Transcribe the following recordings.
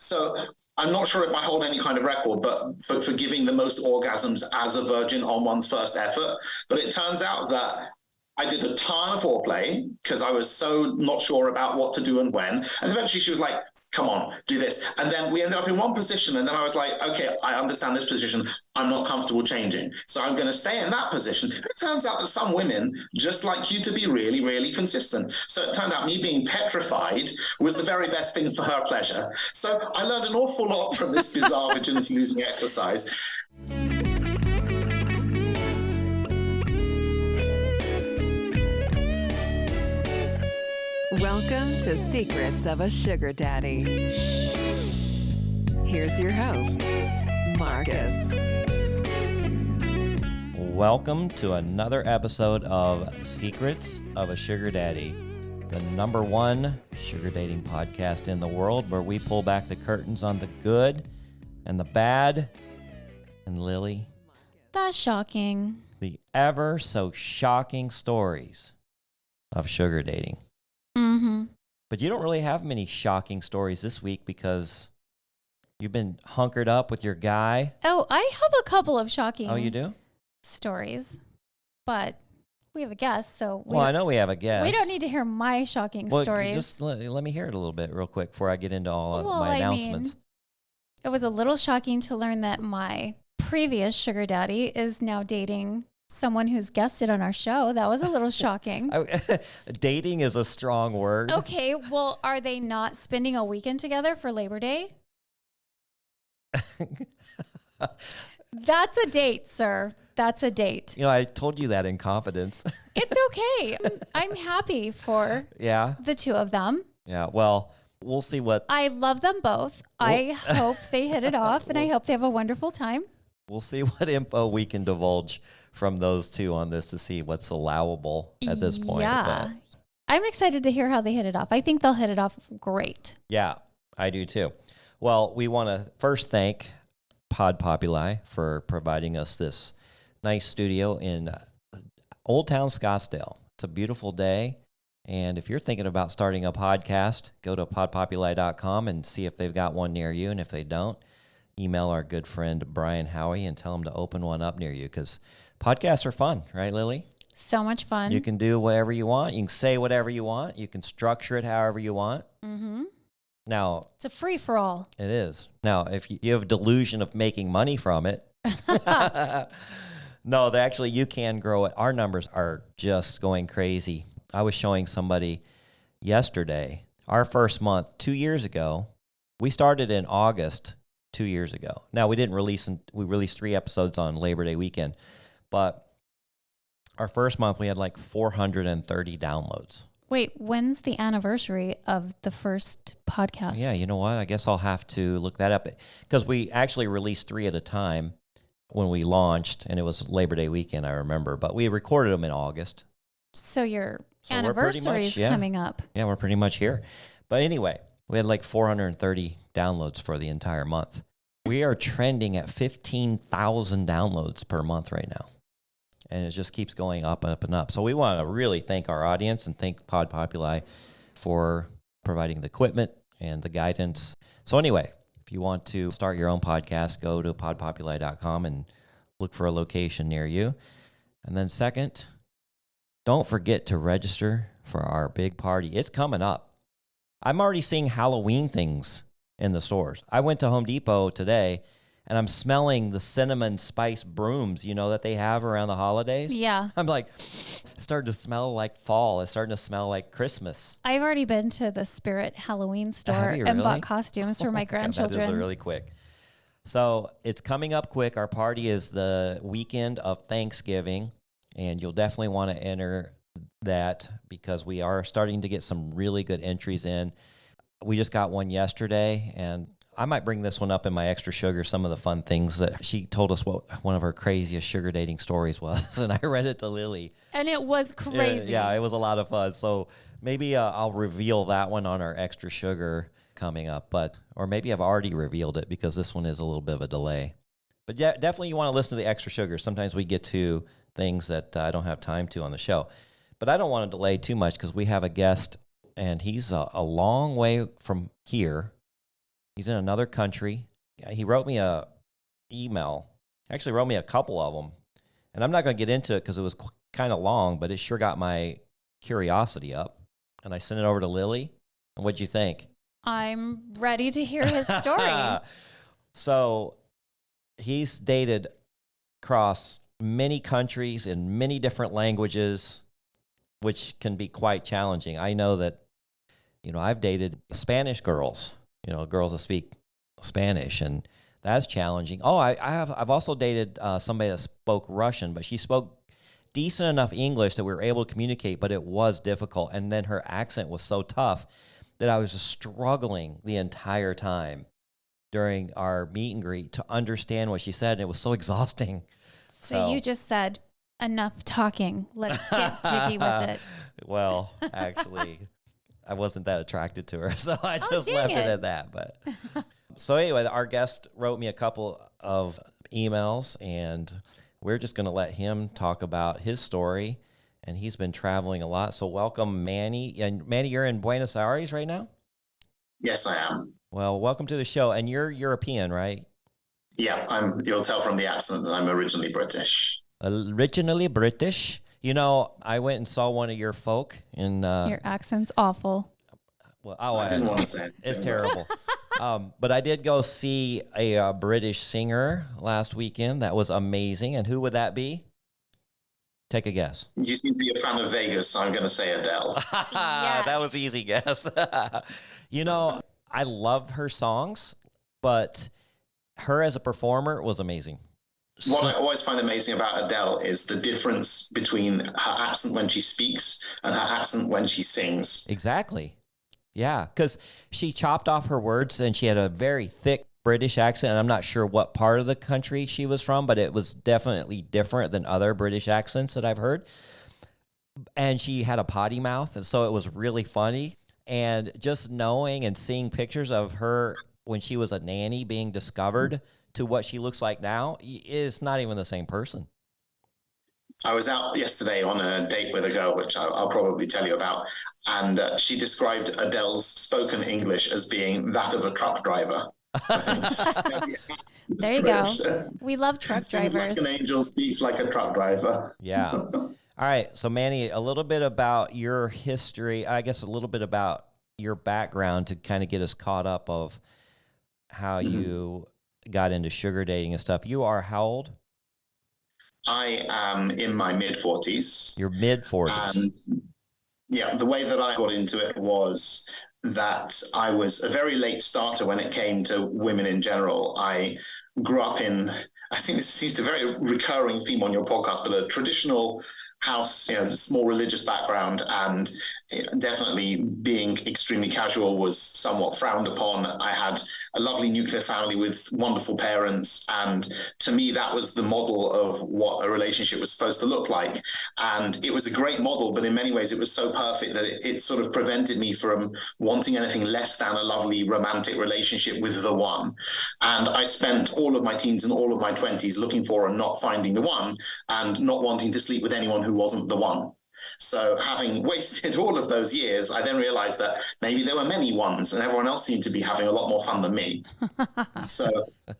So I'm not sure if I hold any kind of record, but for giving the most orgasms as a virgin on one's first effort. But it turns out that I did a ton of foreplay because I was so not sure about what to do and when. And eventually she was like, come on, do this. And then we ended up in one position. And then I was like, okay, I understand this position. I'm not comfortable changing. So I'm going to stay in that position. It turns out that some women just like you to be really, really consistent. So it turned out me being petrified was the very best thing for her pleasure. So I learned an awful lot from this bizarre virginity losing exercise. Welcome to Secrets of a Sugar Daddy. Here's your host, Marcus. Welcome to another episode of Secrets of a Sugar Daddy, the number one sugar dating podcast in the world, where we pull back the curtains on the good and the bad, and Lily, the shocking, the ever so shocking stories of sugar dating. Mm-hmm. But you don't really have many shocking stories this week because you've been hunkered up with your guy. Oh, I have a couple of shocking. Oh, you do? Stories, but we have a guest, so I know we have a guest. We don't need to hear my shocking stories. Just let me hear it a little bit real quick before I get into all of my announcements. It was a little shocking to learn that my previous sugar daddy is now dating someone who's guested on our show. That was a little shocking. Dating is a strong word. Okay, well, are they not spending a weekend together for Labor Day? That's a date, sir. That's a date. You know, I told you that in confidence. It's okay. I'm happy for the two of them. Yeah, well, we'll see what... I love them both. I hope they hit it off, and I hope they have a wonderful time. We'll see what info we can divulge from those two on this to see what's allowable at this point. Yeah. But I'm excited to hear how they hit it off. I think they'll hit it off great. Yeah, I do too. Well, we want to first thank Pod Populi for providing us this nice studio in Old Town Scottsdale. It's a beautiful day. And if you're thinking about starting a podcast, go to podpopuli.com and see if they've got one near you. And if they don't, email our good friend Brian Howie and tell him to open one up near you, because podcasts are fun, right, Lily? So much fun. You can do whatever you want. You can say whatever you want. You can structure it however you want. Mm-hmm. Now, it's a free-for-all. It is. Now, if you have a delusion of making money from it, no, actually you can grow it. Our numbers are just going crazy. I was showing somebody yesterday, our first month 2 years ago. We started in August 2 years ago. Now, we released 3 episodes on Labor Day weekend, but our first month we had like 430 downloads. Wait, when's the anniversary of the first podcast? Yeah, you know what? I guess I'll have to look that up, because we actually released 3 at a time when we launched, and it was Labor Day weekend, I remember, but we recorded them in August. So your anniversary is coming up. Yeah, we're pretty much here. But anyway, we had like 430 downloads for the entire month. We are trending at 15,000 downloads per month right now. And it just keeps going up and up and up. So we want to really thank our audience and thank Pod Populi for providing the equipment and the guidance. So anyway, if you want to start your own podcast, go to podpopuli.com and look for a location near you. And then second, don't forget to register for our big party. It's coming up. I'm already seeing Halloween things in the stores. I went to Home Depot today, and I'm smelling the cinnamon spice brooms, that they have around the holidays. Yeah. I'm like, starting to smell like fall. It's starting to smell like Christmas. I've already been to the Spirit Halloween store and bought costumes for my grandchildren. That is really quick. So it's coming up quick. Our party is the weekend of Thanksgiving, and you'll definitely want to enter that because we are starting to get some really good entries in. We just got one yesterday, and I might bring this one up in my extra sugar, some of the fun things that she told us what one of her craziest sugar dating stories was. And I read it to Lily. And it was crazy. Yeah, it was a lot of fun. So maybe I'll reveal that one on our extra sugar coming up. Or maybe I've already revealed it because this one is a little bit of a delay. But yeah, definitely you want to listen to the extra sugar. Sometimes we get to things that I don't have time to on the show. But I don't want to delay too much because we have a guest, and he's a long way from here. He's in another country. He wrote me a email. Actually, wrote me a couple of them, and I'm not going to get into it because it was kind of long, but it sure got my curiosity up. And I sent it over to Lily. And what'd you think? I'm ready to hear his story. So he's dated across many countries in many different languages, which can be quite challenging. I know that, I've dated Spanish girls, girls that speak Spanish, and that's challenging. Oh, I've also dated somebody that spoke Russian, but she spoke decent enough English that we were able to communicate, but it was difficult. And then her accent was so tough that I was just struggling the entire time during our meet and greet to understand what she said, and it was so exhausting. So you just said, enough talking. Let's get jiggy with it. Well, actually, I wasn't that attracted to her, so I just left it at that. But so anyway, our guest wrote me a couple of emails, and we're just going to let him talk about his story. And he's been traveling a lot. So welcome, Manny. And Manny, you're in Buenos Aires right now? Yes, I am. Well, welcome to the show. And you're European, right? Yeah, you'll tell from the accent that I'm originally British. Originally British. I went and saw one of your folk in... Your accent's awful. Well, I didn't want to say it. It's terrible. But I did go see a British singer last weekend. That was amazing. And who would that be? Take a guess. You seem to be a fan of Vegas, so I'm going to say Adele. Yes. That was easy guess. I love her songs, but her as a performer was amazing. What I always find amazing about Adele is the difference between her accent when she speaks and her accent when she sings. Exactly. Yeah, because she chopped off her words and she had a very thick British accent. And I'm not sure what part of the country she was from, but it was definitely different than other British accents that I've heard. And she had a potty mouth, and so it was really funny. And just knowing and seeing pictures of her when she was a nanny being discovered to what she looks like now, it's not even the same person. I was out yesterday on a date with a girl, which I'll probably tell you about, and she described Adele's spoken English as being that of a truck driver. There you go. We love truck drivers. Like an angel, speaks like a truck driver. Yeah. All right. So, Manny, a little bit about your history, I guess a little bit about your background to kind of get us caught up of how you got into sugar dating and stuff. You are how old? I am in my mid-40s. Your mid-40s. And yeah, the way that I got into it was that I was a very late starter when it came to women in general. I grew up in, I think this seems to be a very recurring theme on your podcast, but a traditional house, small religious background, and definitely being extremely casual was somewhat frowned upon. I had a lovely nuclear family with wonderful parents, and to me that was the model of what a relationship was supposed to look like. And it was a great model, but in many ways it was so perfect that it sort of prevented me from wanting anything less than a lovely romantic relationship with the one. And I spent all of my teens and all of my 20s looking for and not finding the one, and not wanting to sleep with anyone who wasn't the one. So having wasted all of those years, I then realized that maybe there were many ones and everyone else seemed to be having a lot more fun than me. So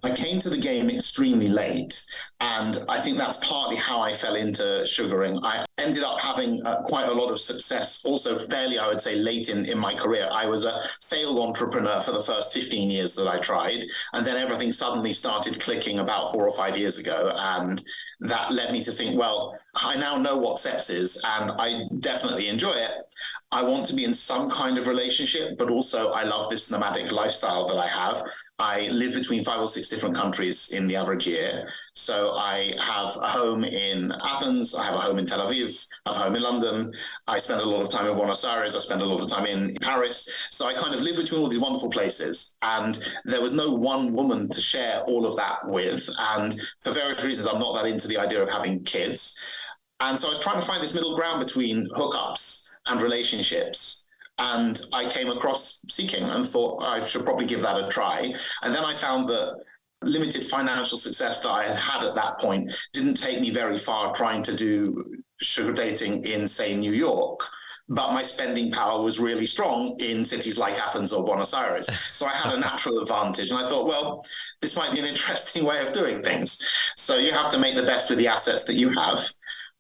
I came to the game extremely late. And I think that's partly how I fell into sugaring. I ended up having quite a lot of success also fairly, I would say, late in my career. I was a failed entrepreneur for the first 15 years that I tried. And then everything suddenly started clicking about 4 or 5 years ago. And that led me to think, well, I now know what sex is and I definitely enjoy it. I want to be in some kind of relationship, but also I love this nomadic lifestyle that I have. I live between 5 or 6 different countries in the average year. So I have a home in Athens, I have a home in Tel Aviv, I have a home in London. I spend a lot of time in Buenos Aires, I spend a lot of time in Paris. So I kind of live between all these wonderful places. And there was no one woman to share all of that with. And for various reasons, I'm not that into the idea of having kids. And so I was trying to find this middle ground between hookups and relationships. And I came across Seeking and thought I should probably give that a try. And then I found that limited financial success that I had had at that point didn't take me very far trying to do sugar dating in, say, New York. but my spending power was really strong in cities like Athens or Buenos Aires. So I had a natural advantage. And I thought, well, this might be an interesting way of doing things. So you have to make the best with the assets that you have.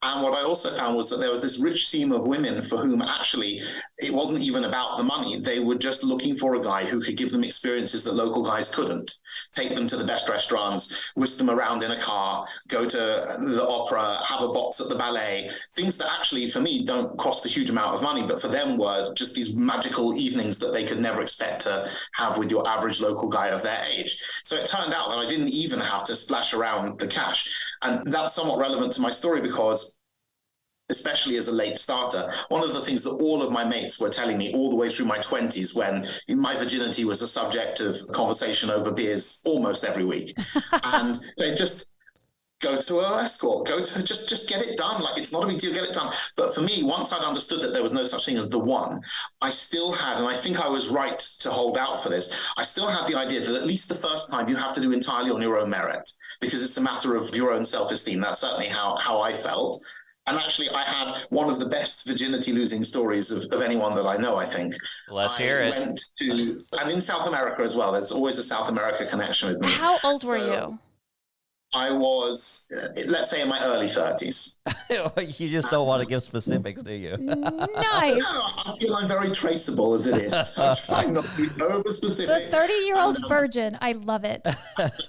And what I also found was that there was this rich seam of women for whom actually it wasn't even about the money. They were just looking for a guy who could give them experiences that local guys couldn't. Take them to the best restaurants, whisk them around in a car, go to the opera, have a box at the ballet, things that actually for me don't cost a huge amount of money, but for them were just these magical evenings that they could never expect to have with your average local guy of their age. So it turned out that I didn't even have to splash around the cash. And that's somewhat relevant to my story because especially as a late starter, one of the things that all of my mates were telling me all the way through my 20s, when my virginity was a subject of conversation over beers almost every week. And they just go to an escort, go to just get it done. Like, it's not a big deal, get it done. But for me, once I'd understood that there was no such thing as the one, I still had, and I think I was right to hold out for this, I still had the idea that at least the first time you have to do entirely on your own merit, because it's a matter of your own self-esteem. That's certainly how I felt. And actually, I had one of the best virginity losing stories of anyone that I know, I think. Let's hear it. And in South America as well. There's always a South America connection with me. How old were you? I was, let's say, in my early 30s. You just don't want to give specifics, do you? Nice. I feel I'm very traceable as it is. I'm trying not to be over specific. The 30-year-old virgin. I love it.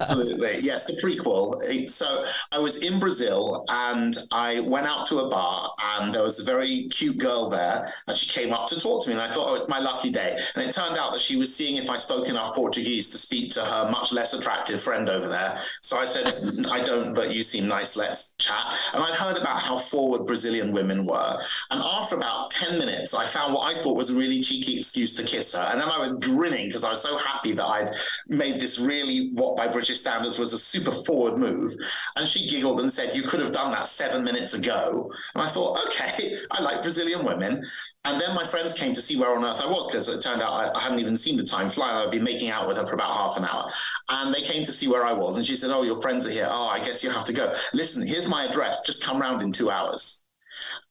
Absolutely. Yes, the prequel. So I was in Brazil and I went out to a bar and there was a very cute girl there and she came up to talk to me and I thought, oh, it's my lucky day. And it turned out that she was seeing if I spoke enough Portuguese to speak to her much less attractive friend over there. So I said, I don't, but you seem nice, let's chat. And I'd heard about how forward Brazilian women were. And after about 10 minutes, I found what I thought was a really cheeky excuse to kiss her. And then I was grinning because I was so happy that I'd made this really, what by British standards was a super forward move. And she giggled and said, you could have done that 7 minutes ago. And I thought, okay, I like Brazilian women. And then my friends came to see where on earth I was, because it turned out I hadn't even seen the time fly. I'd been making out with her for about half an hour. And they came to see where I was. And she said, oh, your friends are here. Oh, I guess you have to go. Listen, here's my address. Just come round in 2 hours.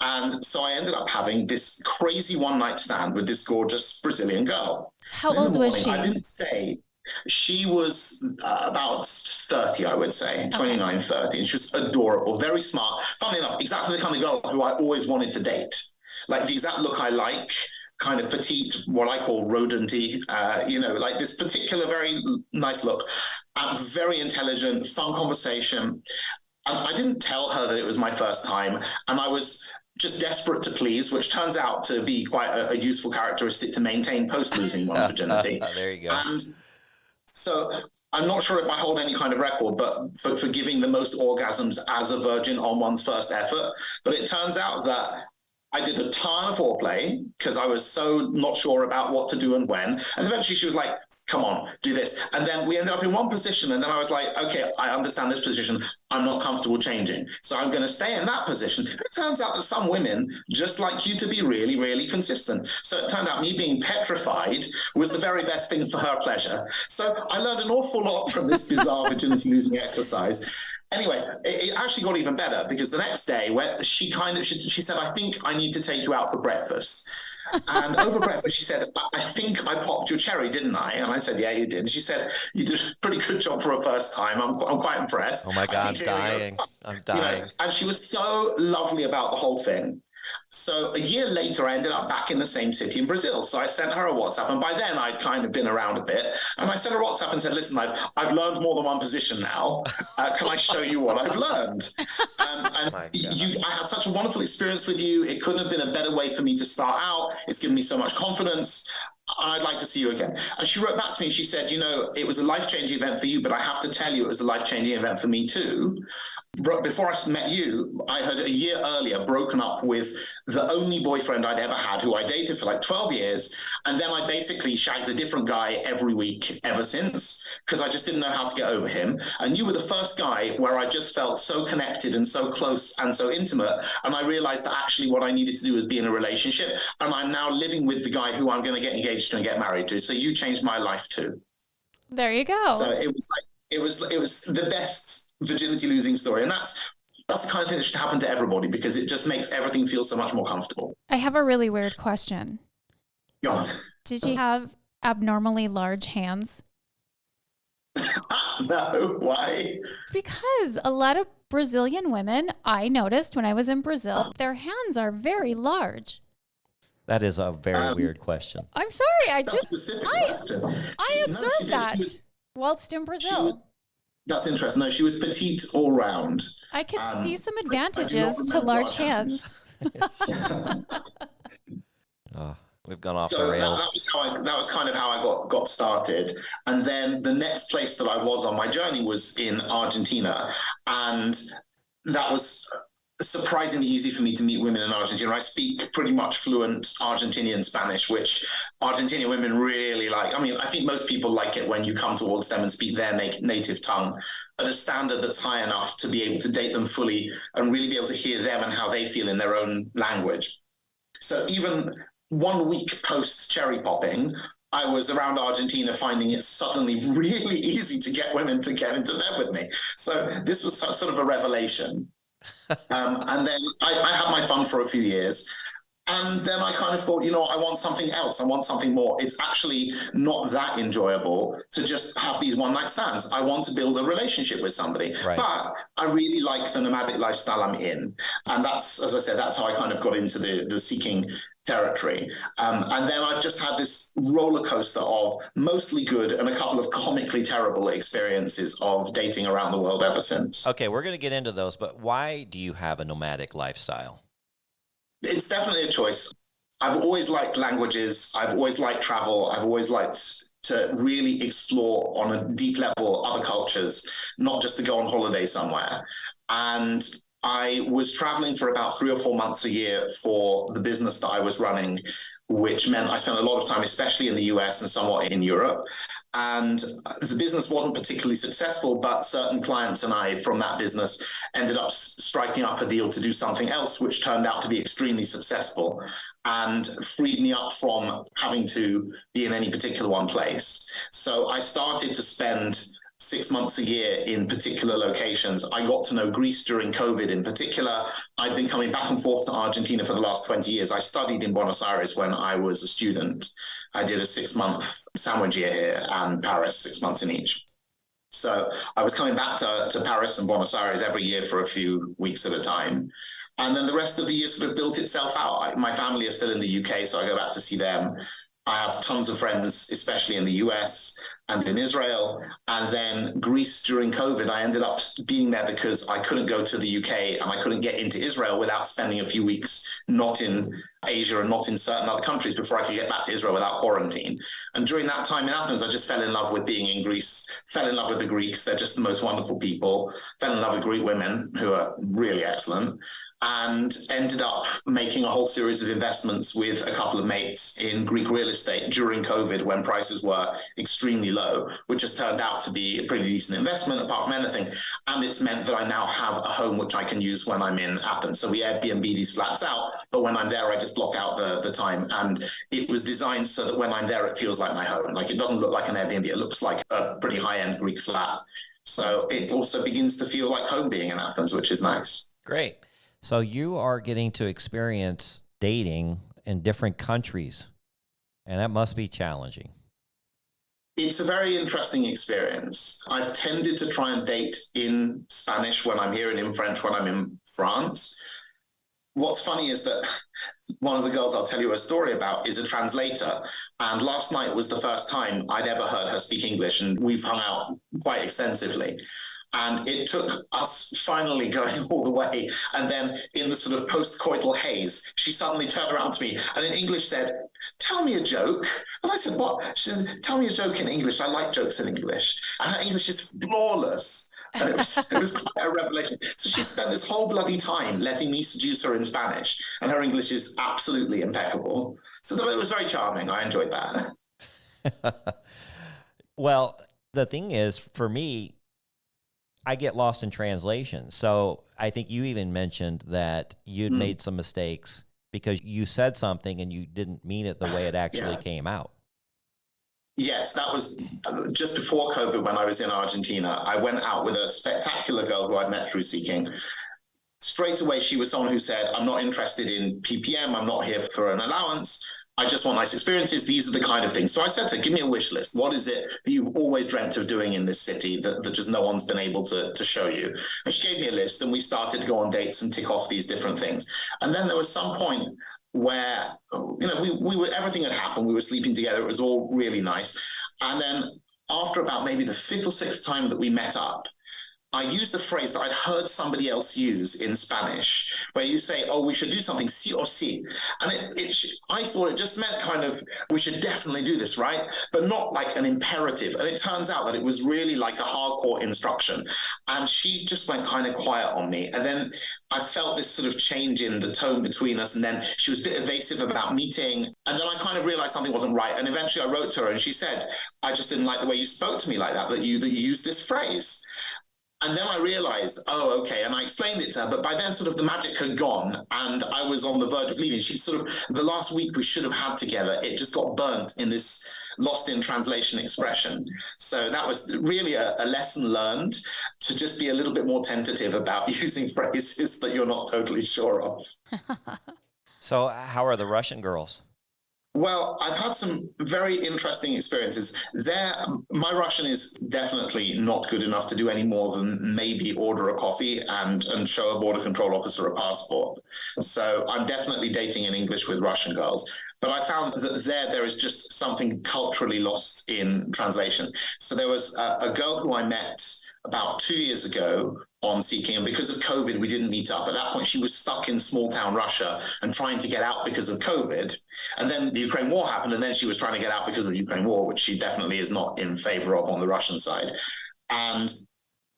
And so I ended up having this crazy one-night stand with this gorgeous Brazilian girl. How old was she? I didn't say. She was about 30, I would say, 29, 30. And she was adorable, very smart. Funnily enough, exactly the kind of girl who I always wanted to date. Like the exact look I like, kind of petite, what I call rodenty, like this particular very nice look, very intelligent, fun conversation. And I didn't tell her that it was my first time. And I was just desperate to please, which turns out to be quite a useful characteristic to maintain post-losing one's virginity. There you go. And so I'm not sure if I hold any kind of record, but for giving the most orgasms as a virgin on one's first effort. But it turns out that I did a ton of foreplay because I was so not sure about what to do and when. And eventually she was like, come on, do this. And then we ended up in one position. And then I was like, okay, I understand this position. I'm not comfortable changing. So I'm going to stay in that position. It turns out that some women just like you to be really, really consistent. So it turned out me being petrified was the very best thing for her pleasure. So I learned an awful lot from this bizarre virginity losing exercise. Anyway, it actually got even better because the next day where she said, I think I need to take you out for breakfast. And over breakfast, she said, I think I popped your cherry, didn't I? And I said, yeah, you did. And she said, you did a pretty good job for a first time. I'm quite impressed. Oh my God, I'm dying. I'm dying. And she was so lovely about the whole thing. So a year later, I ended up back in the same city in Brazil. So I sent her a WhatsApp. And by then, I'd kind of been around a bit. And I sent her a WhatsApp and said, listen, I've learned more than one position now. Can I show you what I've learned? I had such a wonderful experience with you. It couldn't have been a better way for me to start out. It's given me so much confidence. I'd like to see you again. And she wrote back to me. She said, it was a life-changing event for you, but I have to tell you it was a life-changing event for me too. Before I met you, I had a year earlier broken up with the only boyfriend I'd ever had, who I dated for like 12 years. And then I basically shagged a different guy every week ever since, because I just didn't know how to get over him. And you were the first guy where I just felt so connected and so close and so intimate. And I realized that actually what I needed to do was be in a relationship. And I'm now living with the guy who I'm going to get engaged to and get married to. So you changed my life too. There you go. So it was the best virginity losing story. And that's that's the kind of thing that should happen to everybody because it just makes everything feel so much more comfortable. I have a really weird question. Go on. Did you have abnormally large hands? No, why? Because a lot of Brazilian women, I noticed when I was in Brazil, their hands are very large. That is a very weird question. I'm sorry. That's a specific question. I No, observed she did. that whilst in Brazil. That's interesting. No, she was petite all round. I could see some I do advantages not to remember large what hands. We've gone off the So rails. that was kind of how I got started. And then the next place that I was on my journey was in Argentina. And that was surprisingly easy for me to meet women in Argentina. I speak pretty much fluent Argentinian Spanish, which Argentinian women really like. I mean, I think most people like it when you come towards them and speak their native tongue at a standard that's high enough to be able to date them fully and really be able to hear them and how they feel in their own language. So even 1 week post cherry popping, I was around Argentina finding it suddenly really easy to get women to get into bed with me. So this was sort of a revelation. And then I had my fun for a few years. And then I kind of thought, I want something else. I want something more. It's actually not that enjoyable to just have these one-night stands. I want to build a relationship with somebody. Right. But I really like the nomadic lifestyle I'm in. And that's, as I said, that's how I kind of got into the seeking territory. And then I've just had this roller coaster of mostly good and a couple of comically terrible experiences of dating around the world ever since. Okay, we're going to get into those, but why do you have a nomadic lifestyle? It's definitely a choice. I've always liked languages. I've always liked travel. I've always liked to really explore on a deep level other cultures, not just to go on holiday somewhere. And I was traveling for about 3 or 4 months a year for the business that I was running, which meant I spent a lot of time, especially in the US and somewhat in Europe. And the business wasn't particularly successful, but certain clients and I from that business ended up striking up a deal to do something else, which turned out to be extremely successful and freed me up from having to be in any particular one place. So I started to spend 6 months a year in particular locations. I got to know Greece during COVID in particular. I'd been coming back and forth to Argentina for the last 20 years. I studied in Buenos Aires when I was a student. I did a 6-month sandwich year here and Paris, 6 months in each. So I was coming back to Paris and Buenos Aires every year for a few weeks at a time. And then the rest of the year sort of built itself out. My family is still in the UK, so I go back to see them. I have tons of friends, especially in the US and in Israel. And then Greece during COVID, I ended up being there because I couldn't go to the UK and I couldn't get into Israel without spending a few weeks not in Asia and not in certain other countries before I could get back to Israel without quarantine. And during that time in Athens, I just fell in love with being in Greece, fell in love with the Greeks. They're just the most wonderful people, fell in love with Greek women who are really excellent, and ended up making a whole series of investments with a couple of mates in Greek real estate during COVID when prices were extremely low, which has turned out to be a pretty decent investment apart from anything. And it's meant that I now have a home which I can use when I'm in Athens. So we Airbnb these flats out, but when I'm there, I just block out the time. And it was designed so that when I'm there, it feels like my home. Like it doesn't look like an Airbnb, it looks like a pretty high-end Greek flat. So it also begins to feel like home being in Athens, which is nice. Great. So you are getting to experience dating in different countries, and that must be challenging. It's a very interesting experience. I've tended to try and date in Spanish when I'm here and in French when I'm in France. What's funny is that one of the girls I'll tell you a story about is a translator. And last night was the first time I'd ever heard her speak English, and we've hung out quite extensively. And it took us finally going all the way. And then in the sort of post-coital haze, she suddenly turned around to me and in English said, "Tell me a joke." And I said, "What?" She said, "Tell me a joke in English. I like jokes in English." And her English is flawless. And it was quite a revelation. So she spent this whole bloody time letting me seduce her in Spanish. And her English is absolutely impeccable. So it was very charming. I enjoyed that. Well, the thing is, for me, I get lost in translation. So I think you even mentioned that you'd made some mistakes because you said something and you didn't mean it the way it actually came out. Yes, that was just before COVID when I was in Argentina. I went out with a spectacular girl who I met through Seeking. straight away, she was someone who said, I'm not interested in PPM. I'm not here for an allowance. I just want nice experiences. These are the kind of things. So I said to her, give me a wish list. What is it that you've always dreamt of doing in this city that just no one's been able to show you? And she gave me a list, and we started to go on dates and tick off these different things. And then there was some point where, we were, everything had happened. We were sleeping together. It was all really nice. And then after about maybe the fifth or sixth time that we met up, I used the phrase that I'd heard somebody else use in Spanish, where you say, oh, we should do something, sí o sí. And I thought it just meant kind of, we should definitely do this, right? But not like an imperative. And it turns out that it was really like a hardcore instruction. And she just went kind of quiet on me. And then I felt this sort of change in the tone between us. And then she was a bit evasive about meeting. And then I kind of realized something wasn't right. And eventually I wrote to her and she said, I just didn't like the way you spoke to me like that you used this phrase. And then I realized, oh, okay. And I explained it to her, but by then sort of the magic had gone and I was on the verge of leaving. She sort of, the last week we should have had together, it just got burnt in this lost in translation expression. So that was really a lesson learned, to just be a little bit more tentative about using phrases that you're not totally sure of. So how are the Russian girls? Well, I've had some very interesting experiences there. My Russian is definitely not good enough to do any more than maybe order a coffee and show a border control officer a passport. So I'm definitely dating in English with Russian girls. But I found that there is just something culturally lost in translation. So there was a girl who I met about 2 years ago on Seeking, and because of COVID, we didn't meet up. At that point, she was stuck in small town Russia and trying to get out because of COVID. And then the Ukraine war happened, and then she was trying to get out because of the Ukraine war, which she definitely is not in favor of on the Russian side. And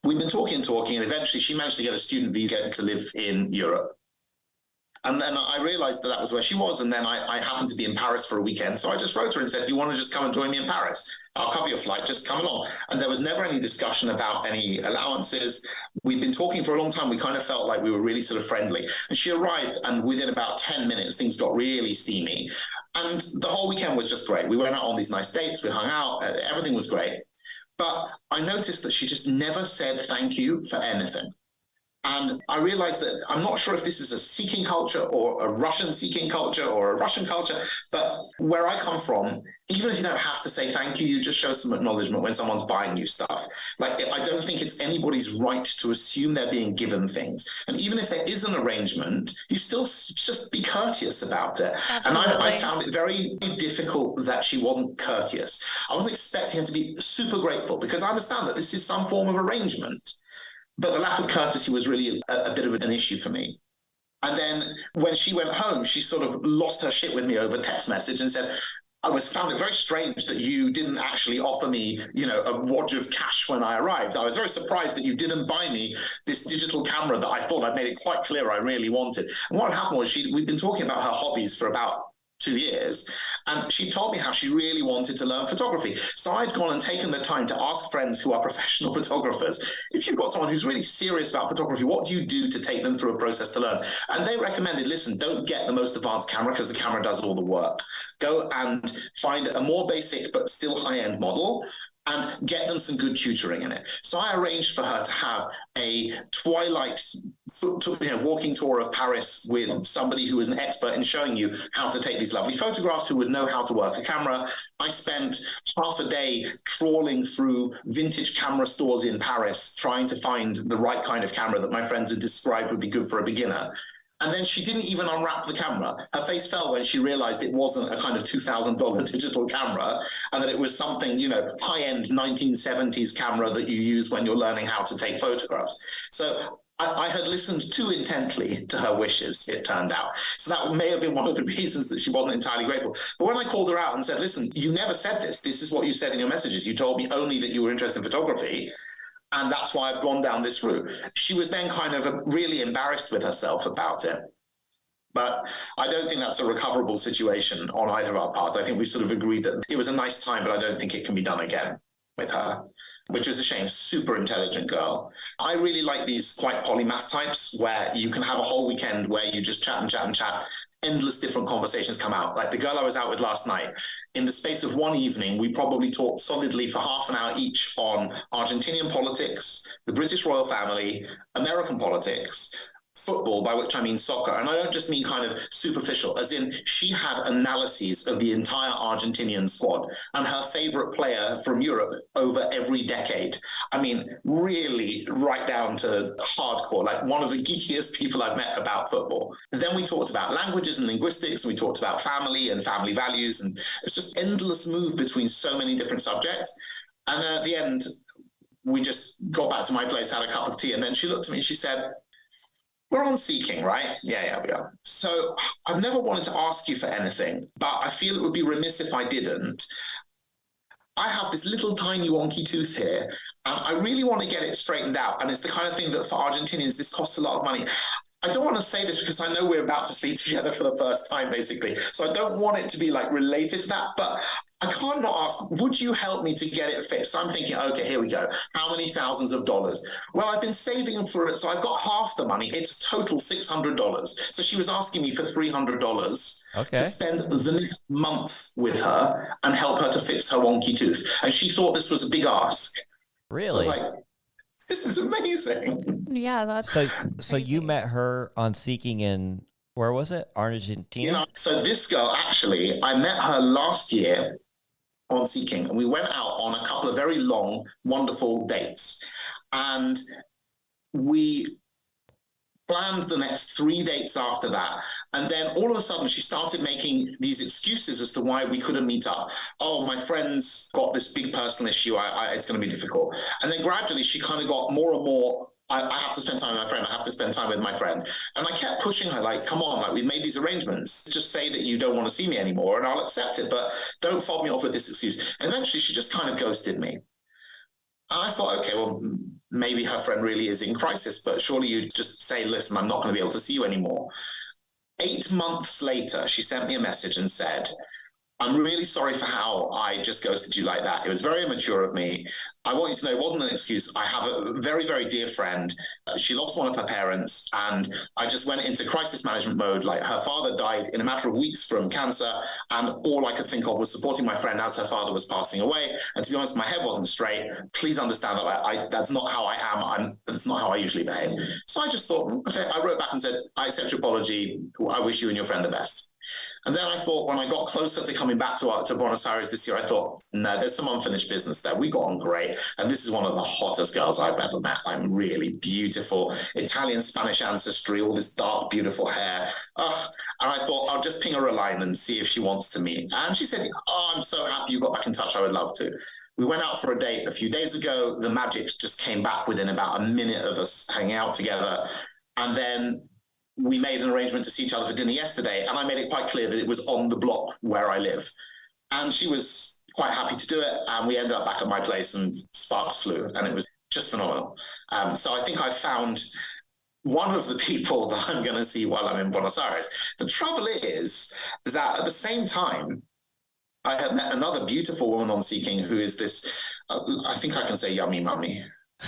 we've been talking, and eventually she managed to get a student visa to live in Europe. And then I realized that was where she was. And then I happened to be in Paris for a weekend. So I just wrote her and said, do you want to just come and join me in Paris? I'll cover your flight, just come along. And there was never any discussion about any allowances. We'd been talking for a long time. We kind of felt like we were really sort of friendly. And she arrived, and within about 10 minutes, things got really steamy. And the whole weekend was just great. We went out on these nice dates. We hung out. Everything was great. But I noticed that she just never said thank you for anything. And I realized that I'm not sure if this is a Seeking culture or a Russian Seeking culture or a Russian culture, but where I come from, even if you don't have to say thank you, you just show some acknowledgement when someone's buying you stuff. Like, I don't think it's anybody's right to assume they're being given things. And even if there is an arrangement, you still just be courteous about it. Absolutely. And I found it very difficult that she wasn't courteous. I was expecting her to be super grateful, because I understand that this is some form of arrangement. But the lack of courtesy was really a bit of an issue for me. And then when she went home, she sort of lost her shit with me over text message and said, found it very strange that you didn't actually offer me, a wad of cash when I arrived. I was very surprised that you didn't buy me this digital camera that I thought I'd made it quite clear I really wanted. And what happened was we'd been talking about her hobbies for about 2 years, and she told me how she really wanted to learn photography. So I'd gone and taken the time to ask friends who are professional photographers, if you've got someone who's really serious about photography, what do you do to take them through a process to learn? And they recommended, listen, don't get the most advanced camera because the camera does all the work. Go and find a more basic but still high-end model and get them some good tutoring in it. So I arranged for her to have a twilight walking tour of Paris with somebody who is an expert in showing you how to take these lovely photographs, who would know how to work a camera. I spent half a day trawling through vintage camera stores in Paris, trying to find the right kind of camera that my friends had described would be good for a beginner. And then she didn't even unwrap the camera. Her face fell when she realized it wasn't a kind of $2,000 digital camera, and that it was something, high-end 1970s camera that you use when you're learning how to take photographs. So I had listened too intently to her wishes, it turned out. So that may have been one of the reasons that she wasn't entirely grateful. But when I called her out and said, listen, you never said this. This is what you said in your messages. You told me only that you were interested in photography, and that's why I've gone down this route. She was then kind of really embarrassed with herself about it. But I don't think that's a recoverable situation on either of our parts. I think we sort of agreed that it was a nice time, but I don't think it can be done again with her, which was a shame. Super intelligent girl. I really like these quite polymath types where you can have a whole weekend where you just chat and chat and chat. Endless different conversations come out. Like the girl I was out with last night, in the space of one evening, we probably talked solidly for half an hour each on Argentinian politics, the British royal family, American politics, football, by which I mean soccer, and I don't just mean kind of superficial, as in she had analyses of the entire Argentinian squad and her favorite player from Europe over every decade. I mean, really right down to hardcore, like one of the geekiest people I've met about football. And then we talked about languages and linguistics, and we talked about family and family values, and it's just endless move between so many different subjects. And then at the end, we just got back to my place, had a cup of tea, and then she looked at me and she said, "We're on Seeking, right?" Yeah, we are. "So I've never wanted to ask you for anything, but I feel it would be remiss if I didn't. I have this little tiny wonky tooth here, and I really want to get it straightened out. And it's the kind of thing that for Argentinians, this costs a lot of money. I don't want to say this because I know we're about to sleep together for the first time, basically. So I don't want it to be like related to that, but I can't not ask, would you help me to get it fixed?" So I'm thinking, okay, here we go. How many thousands of dollars? Well, I've been saving for it, so I've got half the money. It's total $600. So she was asking me for $300 to spend the next month with her and help her to fix her wonky tooth. And she thought this was a big ask. Really? So I was like, this is amazing. Yeah, that's So crazy. you met her on Seeking in, where was it? Argentina? So this girl, actually, I met her last year on Seeking, and we went out on a couple of very long, wonderful dates. And we planned the next 3 dates after that. And then all of a sudden, she started making these excuses as to why we couldn't meet up. "Oh, my friend's got this big personal issue. It's going to be difficult." And then gradually, she kind of got more and more, I have to spend time with my friend. I have to spend time with my friend. And I kept pushing her, like, come on, like, we've made these arrangements. Just say that you don't want to see me anymore and I'll accept it. But don't fob me off with this excuse. And eventually, she just kind of ghosted me. And I thought, okay, well, maybe her friend really is in crisis, but surely you just say, "Listen, I'm not going to be able to see you anymore." 8 months later, she sent me a message and said, "I'm really sorry for how I just ghosted you like that. It was very immature of me. I want you to know it wasn't an excuse. I have a very, very dear friend. She lost one of her parents, and I just went into crisis management mode. Like, her father died in a matter of weeks from cancer, and all I could think of was supporting my friend as her father was passing away. And to be honest, my head wasn't straight. Please understand that that's not how I am. That's not how I usually behave." So I just thought, okay, I wrote back and said, "I accept your apology. I wish you and your friend the best." And then I thought, when I got closer to coming back to Buenos Aires this year, I thought, no, there's some unfinished business there. We got on great. And this is one of the hottest girls I've ever met. I'm really beautiful, Italian, Spanish ancestry, all this dark, beautiful hair. And I thought, I'll just ping her a line and see if she wants to meet. And she said, "Oh, I'm so happy you got back in touch. I would love to." We went out for a date a few days ago. The magic just came back within about a minute of us hanging out together. And then we made an arrangement to see each other for dinner yesterday, and I made it quite clear that it was on the block where I live. And she was quite happy to do it, and we ended up back at my place, and sparks flew, and it was just phenomenal. So I think I found one of the people that I'm going to see while I'm in Buenos Aires. The trouble is that at the same time, I have met another beautiful woman on Seeking who is this, I think I can say yummy mummy.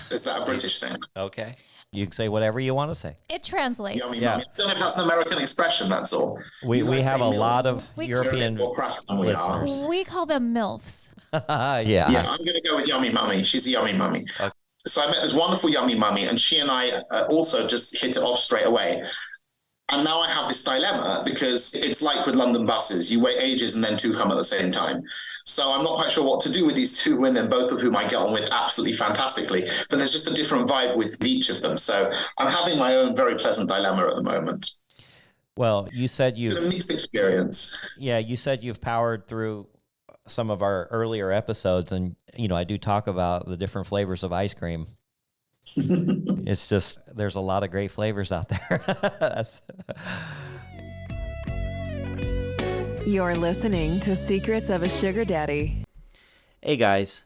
Is that a British thing? Okay. You can say whatever you want to say. It translates. Yummy Yeah. mummy. I don't know if that's an American expression, that's all. We have a lot of European More craft than we are. listeners. We call them MILFs. Yeah. Yeah, I'm going to go with yummy mummy. She's a yummy mummy. Okay. So I met this wonderful yummy mummy, and she and I also just hit it off straight away. And now I have this dilemma, because it's like with London buses. You wait ages and then two come at the same time. So I'm not quite sure what to do with these two women, both of whom I get on with absolutely fantastically. But there's just a different vibe with each of them. So I'm having my own very pleasant dilemma at the moment. Well, you said It's a mixed experience. Yeah, you said you've powered through some of our earlier episodes, and I do talk about the different flavors of ice cream. It's just, there's a lot of great flavors out there. You're listening to Secrets of a Sugar Daddy. Hey guys,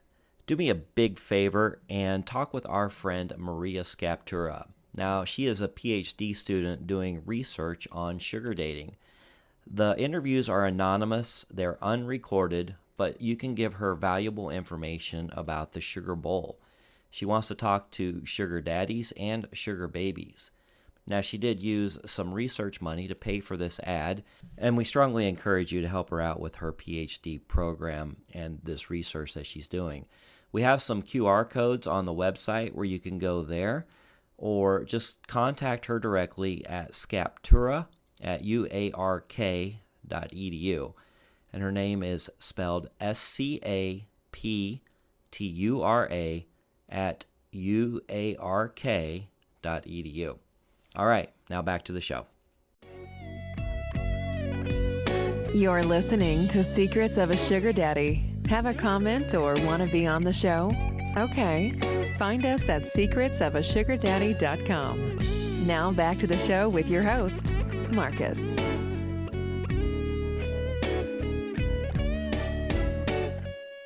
do me a big favor and talk with our friend Maria Scaptura. Now, she is a PhD student doing research on sugar dating. The interviews are anonymous, they're unrecorded, but you can give her valuable information about the sugar bowl. She wants to talk to sugar daddies and sugar babies. Now, she did use some research money to pay for this ad, and we strongly encourage you to help her out with her PhD program and this research that she's doing. We have some QR codes on the website where you can go there. or just contact her directly at scaptura@uark.edu. And her name is spelled SCAPTURA at uark.edu. All right, now back to the show. You're listening to Secrets of a Sugar Daddy. Have a comment or want to be on the show? Okay. Find us at secretsofasugardaddy.com. Now back to the show with your host, Marcus.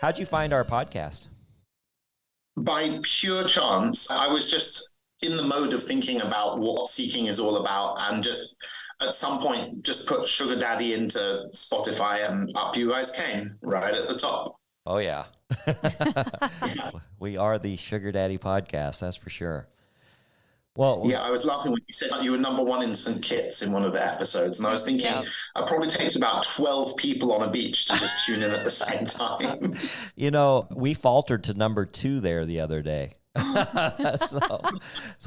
How'd you find our podcast? By pure chance, I was just in the mode of thinking about what seeking is all about, and just at some point just put Sugar Daddy into Spotify, and up you guys came right at the top. Oh, yeah. Yeah. We are the Sugar Daddy podcast, that's for sure. Well, Yeah, I was laughing when you said you were number one in St. Kitts in one of the episodes, and I was thinking it probably takes about 12 people on a beach to just tune in at the same time. you know, we faltered to number 2 there the other day. so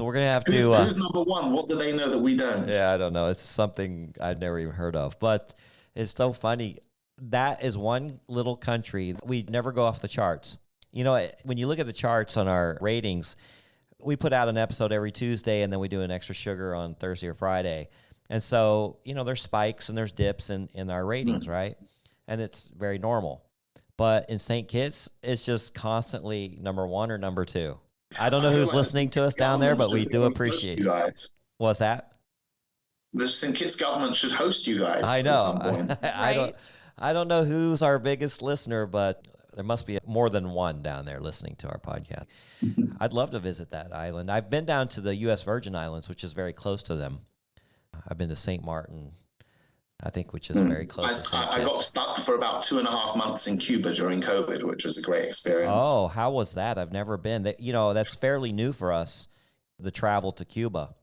we're going to have to... Who's number one? What do they know that we don't? Yeah, I don't know. It's something I've never even heard of, but it's so funny. That is one little country. We never go off the charts. You know, when you look at the charts on our ratings, we put out an episode every Tuesday, and then we do an extra sugar on Thursday or Friday. And so, you know, there's spikes and there's dips in our ratings, right? And it's very normal. But in St. Kitts, it's just constantly number 1 or number 2. I don't know who's listening to us down there, but we do appreciate you it. guys. What's that? The St. Kitts government should host you guys. I At know. some point. I don't know who's our biggest listener, but there must be more than one down there listening to our podcast. I'd love to visit that island. I've been down to the U.S. Virgin Islands, which is very close to them. I've been to St. Martin, I think, which is very close to St. Kitts. I got stuck for about 2.5 months in Cuba during COVID, which was a great experience. Oh, how was that? I've never been. You know, that's fairly new for us, the travel to Cuba.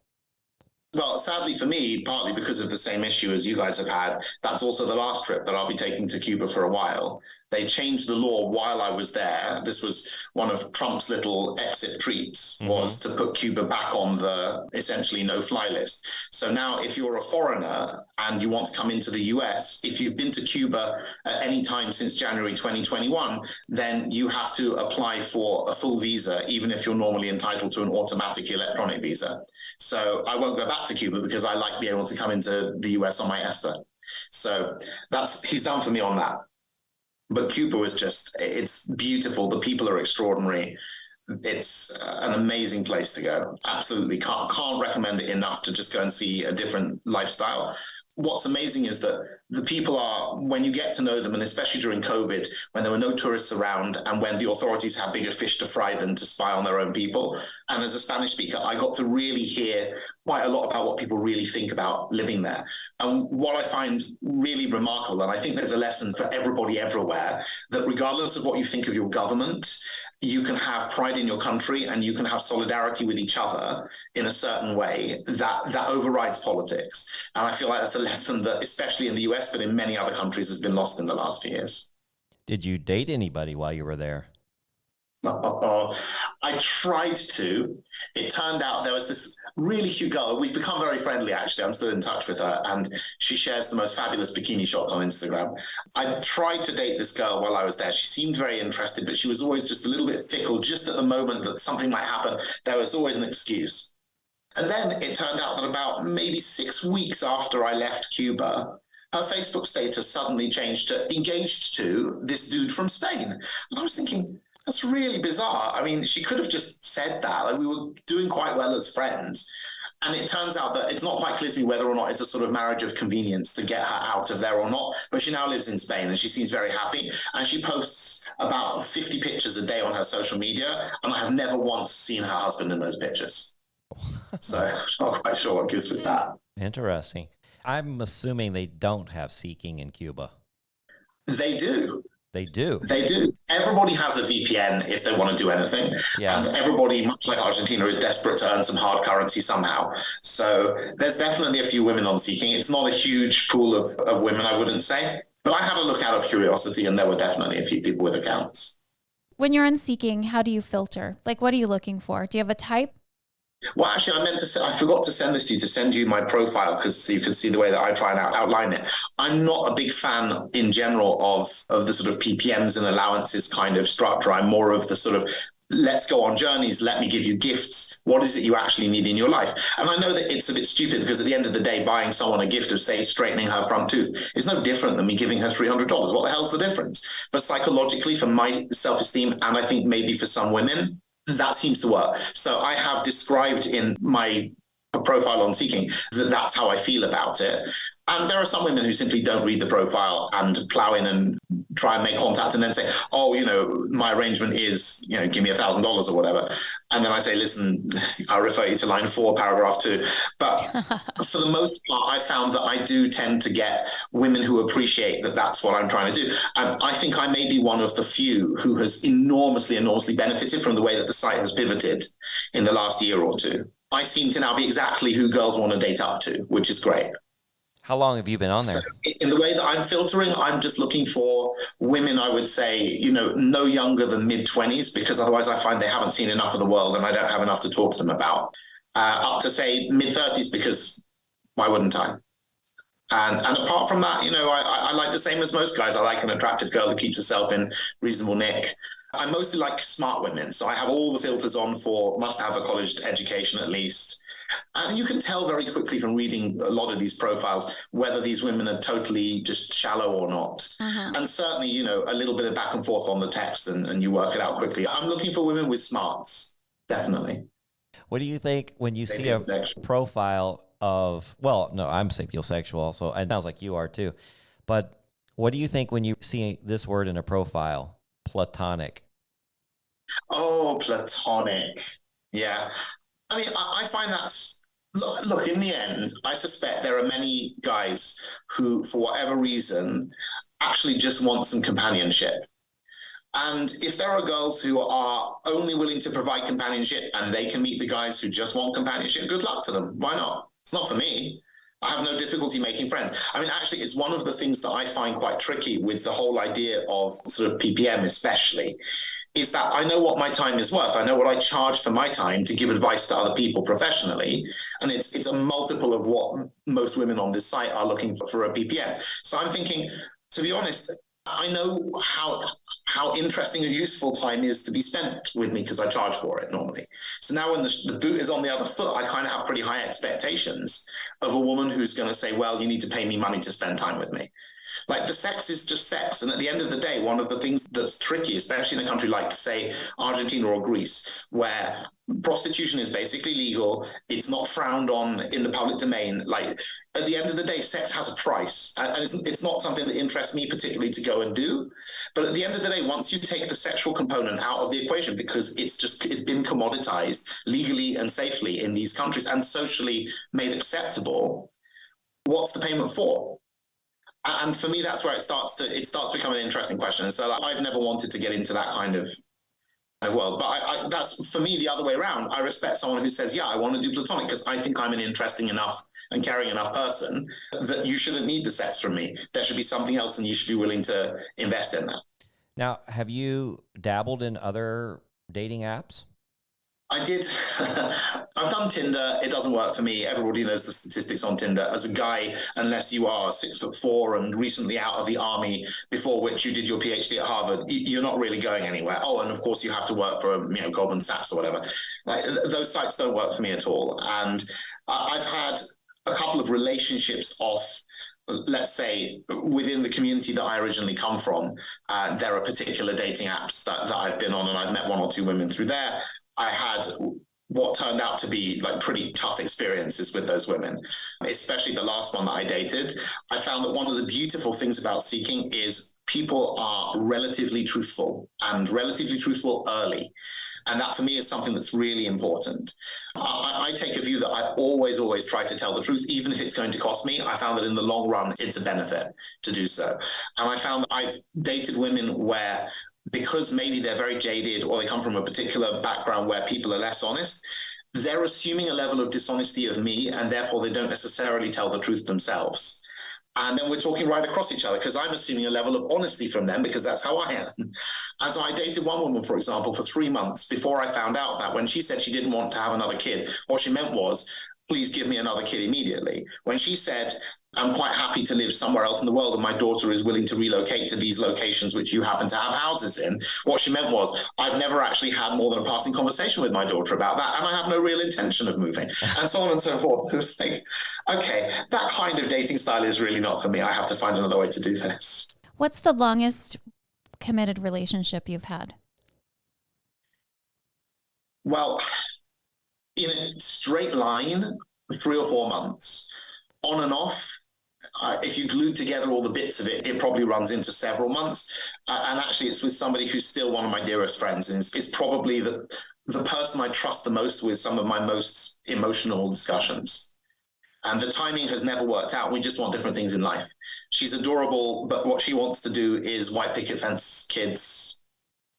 Well, sadly for me, partly because of the same issue as you guys have had, that's also the last trip that I'll be taking to Cuba for a while. They changed the law while I was there. This was one of Trump's little exit treats, was to put Cuba back on the essentially no-fly list. So now if you're a foreigner and you want to come into the US, if you've been to Cuba at any time since January 2021, then you have to apply for a full visa, even if you're normally entitled to an automatic electronic visa. So I won't go back to Cuba because I like being able to come into the US on my ESTA. So he's done for me on that. But Cuba was it's beautiful. The people are extraordinary. It's an amazing place to go. Absolutely can't recommend it enough to just go and see a different lifestyle. What's amazing is that the people are, when you get to know them, and especially during COVID, when there were no tourists around and when the authorities had bigger fish to fry than to spy on their own people. And as a Spanish speaker, I got to really hear quite a lot about what people really think about living there. And what I find really remarkable, and I think there's a lesson for everybody everywhere, that regardless of what you think of your government, you can have pride in your country and you can have solidarity with each other in a certain way that overrides politics. And I feel like that's a lesson that, especially in the US, but in many other countries, has been lost in the last few years. Did you date anybody while you were there? I tried to. It turned out there was this really cute girl. We've become very friendly, actually. I'm still in touch with her, and she shares the most fabulous bikini shots on Instagram. I tried to date this girl while I was there. She seemed very interested, but she was always just a little bit fickle. Just at the moment that something might happen, there was always an excuse. And then it turned out that about maybe 6 weeks after I left Cuba, her Facebook status suddenly changed to engaged to this dude from Spain. And I was thinking, that's really bizarre. I mean, she could have just said that. Like, we were doing quite well as friends. And it turns out that it's not quite clear to me whether or not it's a sort of marriage of convenience to get her out of there or not. But she now lives in Spain and she seems very happy. And she posts about 50 pictures a day on her social media. And I have never once seen her husband in those pictures. So I'm not quite sure what gives with that. Interesting. I'm assuming they don't have seeking in Cuba. They do. They do. They do. Everybody has a VPN if they want to do anything. Yeah. And everybody, much like Argentina, is desperate to earn some hard currency somehow. So there's definitely a few women on Seeking. It's not a huge pool of women, I wouldn't say. But I had a look out of curiosity, and there were definitely a few people with accounts. When you're on Seeking, how do you filter? Like, what are you looking for? Do you have a type? Well, actually, I forgot to send this to you, to send you my profile, because you can see the way that I try and outline it. I'm not a big fan in general of the sort of PPMs and allowances kind of structure. I'm more of the sort of, let's go on journeys, let me give you gifts. What is it you actually need in your life? And I know that it's a bit stupid, because at the end of the day, buying someone a gift of, say, straightening her front tooth is no different than me giving her $300. What the hell's the difference? But psychologically, for my self-esteem, and I think maybe for some women, that seems to work. So I have described in my profile on Seeking that that's how I feel about it. And there are some women who simply don't read the profile and plow in and try and make contact and then say, oh, my arrangement is, give me $1,000 or whatever. And then I say, listen, I'll refer you to line 4, paragraph 2. But for the most part, I found that I do tend to get women who appreciate that that's what I'm trying to do. And I think I may be one of the few who has enormously benefited from the way that the site has pivoted in the last year or two. I seem to now be exactly who girls want to date up to, which is great. How long have you been on there? So in the way that I'm filtering, I'm just looking for women, I would say, no younger than mid-20s, because otherwise I find they haven't seen enough of the world and I don't have enough to talk to them about. Up to, say, mid-30s, because why wouldn't I? And apart from that, I like the same as most guys. I like an attractive girl who keeps herself in reasonable nick. I mostly like smart women. So I have all the filters on for must have a college education at least. And you can tell very quickly from reading a lot of these profiles whether these women are totally just shallow or not. Uh-huh. And certainly, a little bit of back and forth on the text and you work it out quickly. I'm looking for women with smarts, definitely. What do you think when you see a profile of, well, no, I'm sapiosexual also. It sounds like you are too. But what do you think when you see this word in a profile, platonic? Oh, platonic. Yeah. I mean, I find that's, look, in the end, I suspect there are many guys who, for whatever reason, actually just want some companionship. And if there are girls who are only willing to provide companionship and they can meet the guys who just want companionship, good luck to them. Why not? It's not for me. I have no difficulty making friends. I mean, actually, it's one of the things that I find quite tricky with the whole idea of sort of PPM especially, is that I know what my time is worth. I know what I charge for my time to give advice to other people professionally. And it's a multiple of what most women on this site are looking for a PPM. So I'm thinking, to be honest, I know how interesting and useful time is to be spent with me because I charge for it normally. So now when the boot is on the other foot, I kind of have pretty high expectations of a woman who's going to say, well, you need to pay me money to spend time with me. Like, the sex is just sex. And at the end of the day, one of the things that's tricky, especially in a country like, say, Argentina or Greece, where prostitution is basically legal, it's not frowned on in the public domain. Like, at the end of the day, sex has a price. And it's not something that interests me particularly to go and do. But at the end of the day, once you take the sexual component out of the equation, because it's been commoditized legally and safely in these countries and socially made acceptable, what's the payment for? And for me, that's where it starts to become an interesting question. And so I've never wanted to get into that kind of world. But that's, for me, the other way around. I respect someone who says, yeah, I want to do platonic because I think I'm an interesting enough and caring enough person that you shouldn't need the sex from me. There should be something else and you should be willing to invest in that. Now, have you dabbled in other dating apps? I did. I've done Tinder. It doesn't work for me. Everybody knows the statistics on Tinder. As a guy, unless you are 6'4" and recently out of the army, before which you did your PhD at Harvard, you're not really going anywhere. Oh, and of course you have to work for Goldman Sachs or whatever. Like, those sites don't work for me at all. And I've had a couple of relationships off, let's say, within the community that I originally come from. There are particular dating apps that I've been on, and I've met one or two women through there. I had what turned out to be like pretty tough experiences with those women, especially the last one that I dated. I found that one of the beautiful things about Seeking is people are relatively truthful and relatively truthful early. And that for me is something that's really important. I take a view that I always try to tell the truth, even if it's going to cost me. I found that in the long run, it's a benefit to do so. And I found that I've dated women where, because maybe they're very jaded or they come from a particular background where people are less honest, they're assuming a level of dishonesty of me, and therefore they don't necessarily tell the truth themselves. And then we're talking right across each other because I'm assuming a level of honesty from them because that's how I am. And so I dated one woman, for example, for 3 months before I found out that when she said she didn't want to have another kid, what she meant was, please give me another kid immediately. When she said, I'm quite happy to live somewhere else in the world and my daughter is willing to relocate to these locations which you happen to have houses in, what she meant was, I've never actually had more than a passing conversation with my daughter about that and I have no real intention of moving, and so on and so forth. It was like, okay, that kind of dating style is really not for me. I have to find another way to do this. What's the longest committed relationship you've had? Well, in a straight line, 3 or 4 months. On and off, if you glue together all the bits of it, it probably runs into several months. And actually, it's with somebody who's still one of my dearest friends. And it's probably the person I trust the most with some of my most emotional discussions. And the timing has never worked out. We just want different things in life. She's adorable, but what she wants to do is white picket fence kids,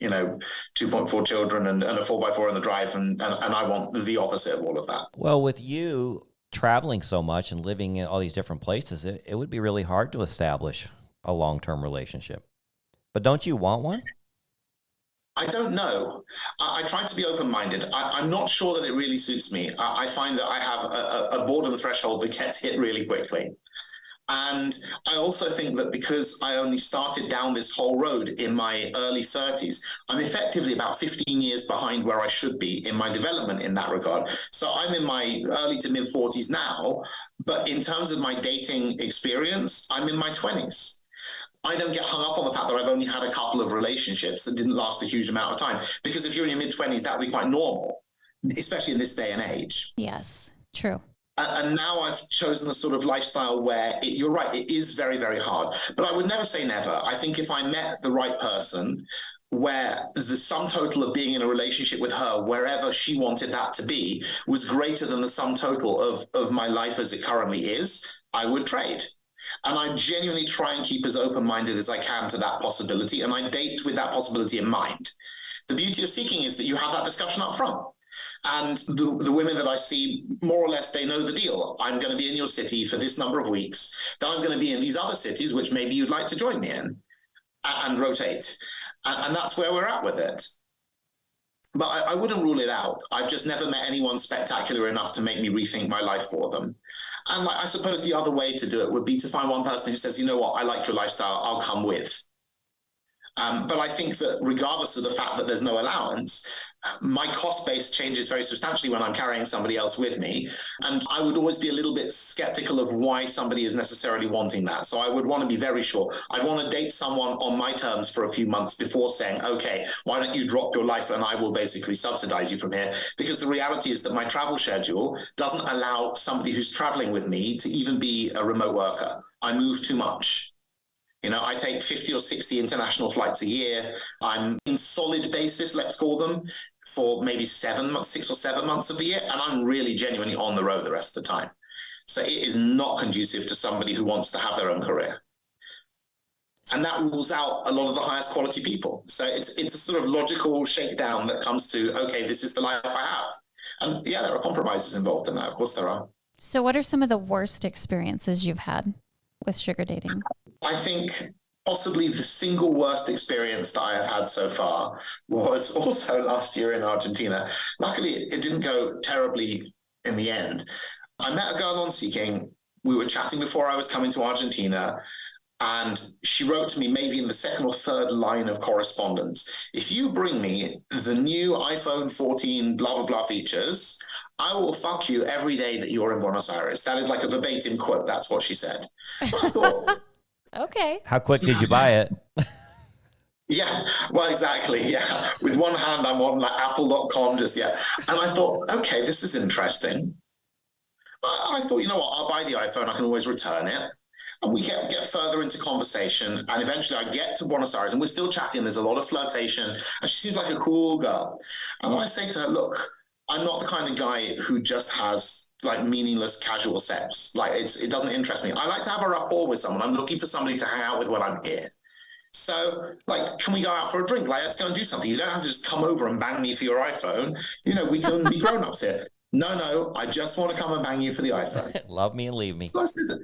2.4 children and a 4x4 in the drive. And I want the opposite of all of that. Well, with you traveling so much and living in all these different places, it would be really hard to establish a long-term relationship. But don't you want one? I don't know. I try to be open-minded. I'm not sure that it really suits me. I find that I have a boredom threshold that gets hit really quickly. And I also think that because I only started down this whole road in my early 30s, I'm effectively about 15 years behind where I should be in my development in that regard. So I'm in my early to mid 40s now, but in terms of my dating experience, I'm in my 20s. I don't get hung up on the fact that I've only had a couple of relationships that didn't last a huge amount of time, because if you're in your mid 20s, that would be quite normal, especially in this day and age. Yes, true. And now I've chosen a sort of lifestyle where you're right, it is very, very hard. But I would never say never. I think if I met the right person where the sum total of being in a relationship with her, wherever she wanted that to be, was greater than the sum total of my life as it currently is, I would trade. And I genuinely try and keep as open-minded as I can to that possibility. And I date with that possibility in mind. The beauty of seeking is that you have that discussion up front. And the women that I see, more or less, they know the deal. I'm going to be in your city for this number of weeks. Then I'm going to be in these other cities, which maybe you'd like to join me in, and rotate. And that's where we're at with it. But I wouldn't rule it out. I've just never met anyone spectacular enough to make me rethink my life for them. And I suppose the other way to do it would be to find one person who says, you know what, I like your lifestyle, I'll come with. But I think that regardless of the fact that there's no allowance, my cost base changes very substantially when I'm carrying somebody else with me. And I would always be a little bit skeptical of why somebody is necessarily wanting that. So I would want to be very sure. I want to date someone on my terms for a few months before saying, okay, why don't you drop your life and I will basically subsidize you from here? Because the reality is that my travel schedule doesn't allow somebody who's traveling with me to even be a remote worker. I move too much. I take 50 or 60 international flights a year. I'm in solid basis, let's call them, for maybe 6 or 7 months of the year. And I'm really genuinely on the road the rest of the time. So it is not conducive to somebody who wants to have their own career. And that rules out a lot of the highest quality people. So it's a sort of logical shakedown that comes to, okay, this is the life I have. And yeah, there are compromises involved in that. Of course there are. So what are some of the worst experiences you've had with sugar dating? I think possibly the single worst experience that I have had so far was also last year in Argentina. Luckily, it didn't go terribly in the end. I met a girl on Seeking. We were chatting before I was coming to Argentina, and she wrote to me maybe in the second or third line of correspondence, if you bring me the new iPhone 14 blah, blah, blah features, I will fuck you every day that you're in Buenos Aires. That is like a verbatim quote. That's what she said. I thought... Okay. How quick did you buy it? Yeah, well, exactly. Yeah. With one hand, I'm on like apple.com just yet. And I thought, okay, this is interesting. But I thought, you know what, I'll buy the iPhone. I can always return it. And we get further into conversation. And eventually I get to Buenos Aires and we're still chatting. There's a lot of flirtation. And she seems like a cool girl. And when I say to her, look, I'm not the kind of guy who just has like meaningless casual sex. Like it doesn't interest me. I like to have a rapport with someone. I'm looking for somebody to hang out with when I'm here. So like, can we go out for a drink? Like, let's go and do something. You don't have to just come over and bang me for your iPhone. We can be grown-ups here. No, I just want to come and bang you for the iPhone. Love me and leave me. So I said,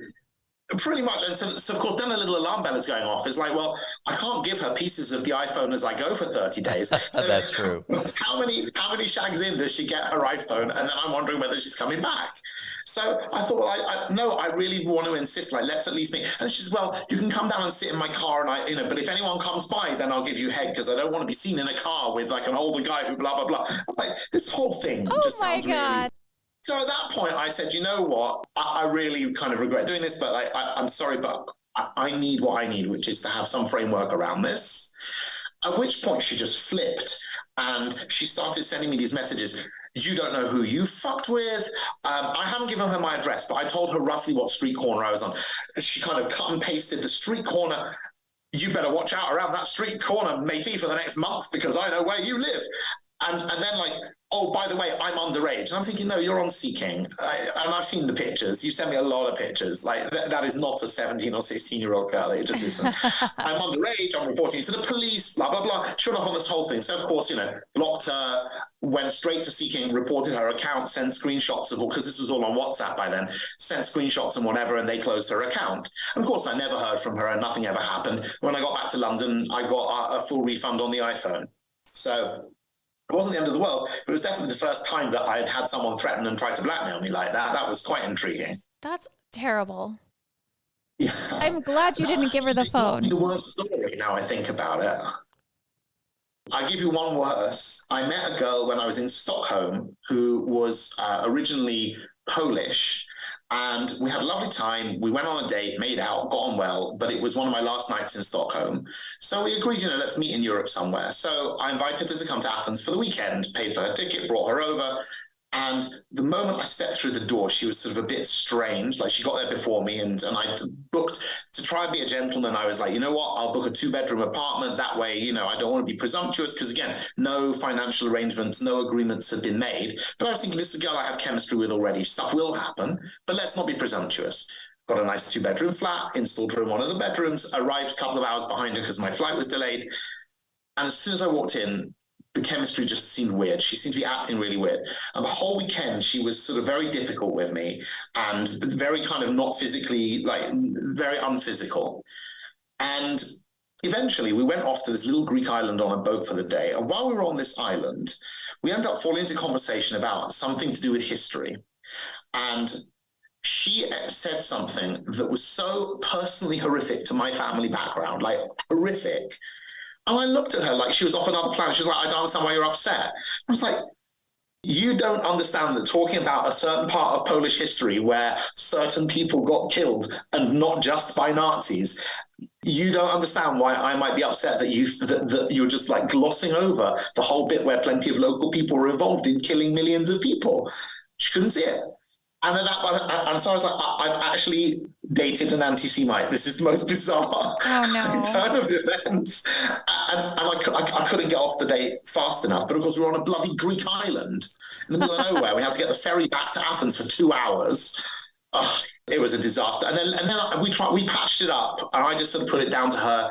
Pretty much. And so of course, then a little alarm bell is going off. It's like, well, I can't give her pieces of the iPhone as I go for 30 days. So That's true. How many shags in does she get her iPhone? And then I'm wondering whether she's coming back. So I thought, well, no, I really want to insist, like, let's at least meet. And she says, well, you can come down and sit in my car, and but if anyone comes by, then I'll give you head, because I don't want to be seen in a car with like an older guy who blah, blah, blah. I'm like, this whole thing just sounds really... So at that point, I said, you know what? I really kind of regret doing this, but I'm sorry, but I need what I need, which is to have some framework around this. At which point she just flipped and she started sending me these messages. You don't know who you fucked with. I haven't given her my address, but I told her roughly what street corner I was on. She kind of cut and pasted the street corner. You better watch out around that street corner, matey, for the next month, because I know where you live. And then like, oh, by the way, I'm underage. And I'm thinking, no, you're on Seeking. And I've seen the pictures. You sent me a lot of pictures. Like, that is not a 17 or 16-year-old girl. It just isn't. I'm underage. I'm reporting to the police, blah, blah, blah. Sure enough on this whole thing. So, of course, blocked her, went straight to Seeking, reported her account, sent screenshots of all, because this was all on WhatsApp by then, sent screenshots and whatever, and they closed her account. And, of course, I never heard from her and nothing ever happened. When I got back to London, I got a full refund on the iPhone. So... it wasn't the end of the world, but it was definitely the first time that I had had someone threaten and try to blackmail me like that. That was quite intriguing. That's terrible. Yeah. I'm glad you didn't give her the phone. The worst story, now I think about it. I give you one worse. I met a girl when I was in Stockholm who was originally Polish. And we had a lovely time. We went on a date, made out, got on well, but it was one of my last nights in Stockholm. So we agreed, let's meet in Europe somewhere. So I invited her to come to Athens for the weekend, paid for her ticket, brought her over. And the moment I stepped through the door, she was sort of a bit strange. Like, she got there before me, and I booked to try and be a gentleman. I was like, you know what? I'll book a 2-bedroom apartment. That way, I don't want to be presumptuous, because, again, no financial arrangements, no agreements had been made. But I was thinking, this is a girl I have chemistry with already. Stuff will happen, but let's not be presumptuous. Got a nice 2-bedroom flat, installed her in one of the bedrooms, arrived a couple of hours behind her because my flight was delayed. And as soon as I walked in, the chemistry just seemed weird. She seemed to be acting really weird. And the whole weekend, she was sort of very difficult with me and very kind of not physically, like very unphysical. And eventually we went off to this little Greek island on a boat for the day. And while we were on this island, we ended up falling into conversation about something to do with history. And she said something that was so personally horrific to my family background, like horrific. And I looked at her like she was off another planet. She was like, I don't understand why you're upset. I was like, you don't understand that talking about a certain part of Polish history where certain people got killed, and not just by Nazis, you don't understand why I might be upset that you're just like glossing over the whole bit where plenty of local people were involved in killing millions of people. She couldn't see it. And so I was like, I've actually dated an anti-Semite. This is the most bizarre turn of events. And I couldn't get off the date fast enough. But of course, we were on a bloody Greek island in the middle of nowhere. We had to get the ferry back to Athens for 2 hours. It was a disaster. And then we patched it up, and I just sort of put it down to her.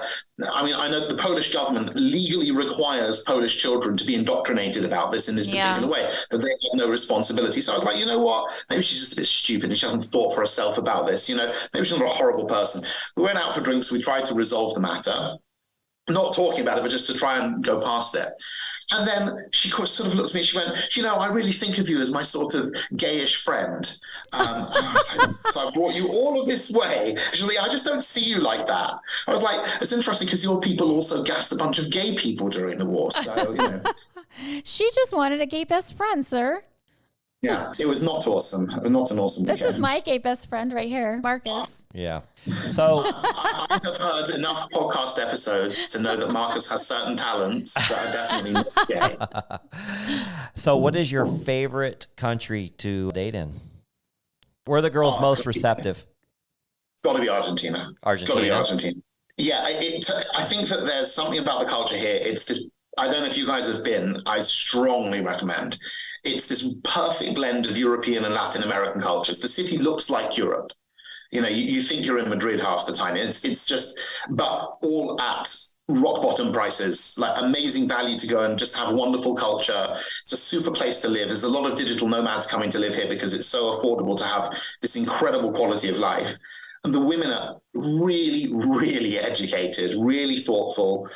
I mean, I know the Polish government legally requires Polish children to be indoctrinated about this in this particular way, that they have no responsibility. So I was like, you know what? Maybe she's just a bit stupid and she hasn't thought for herself about this. Maybe she's not a horrible person. We went out for drinks. We tried to resolve the matter, not talking about it, but just to try and go past it. And then she sort of looked at me, she went, I really think of you as my sort of gayish friend. And I was like, so I brought you all of this way. She's like, I just don't see you like that. I was like, it's interesting because your people also gassed a bunch of gay people during the war. So, She just wanted a gay best friend, sir. Yeah, it was not awesome. Not an awesome weekend. This is my gay best friend right here, Marcus. Yeah. So I have heard enough podcast episodes to know that Marcus has certain talents that are definitely not gay. So what is your favorite country to date in? Where are the girls most receptive? It's got to be Argentina. It's got to be Argentina. Yeah, I think that there's something about the culture here. It's this, I don't know if you guys have been, I strongly recommend. It's this perfect blend of European and Latin American cultures. The city looks like Europe. You think you're in Madrid half the time. It's just, but all at rock bottom prices, like amazing value to go and just have wonderful culture. It's a super place to live. There's a lot of digital nomads coming to live here because it's so affordable to have this incredible quality of life. the women are really, really educated, really thoughtful.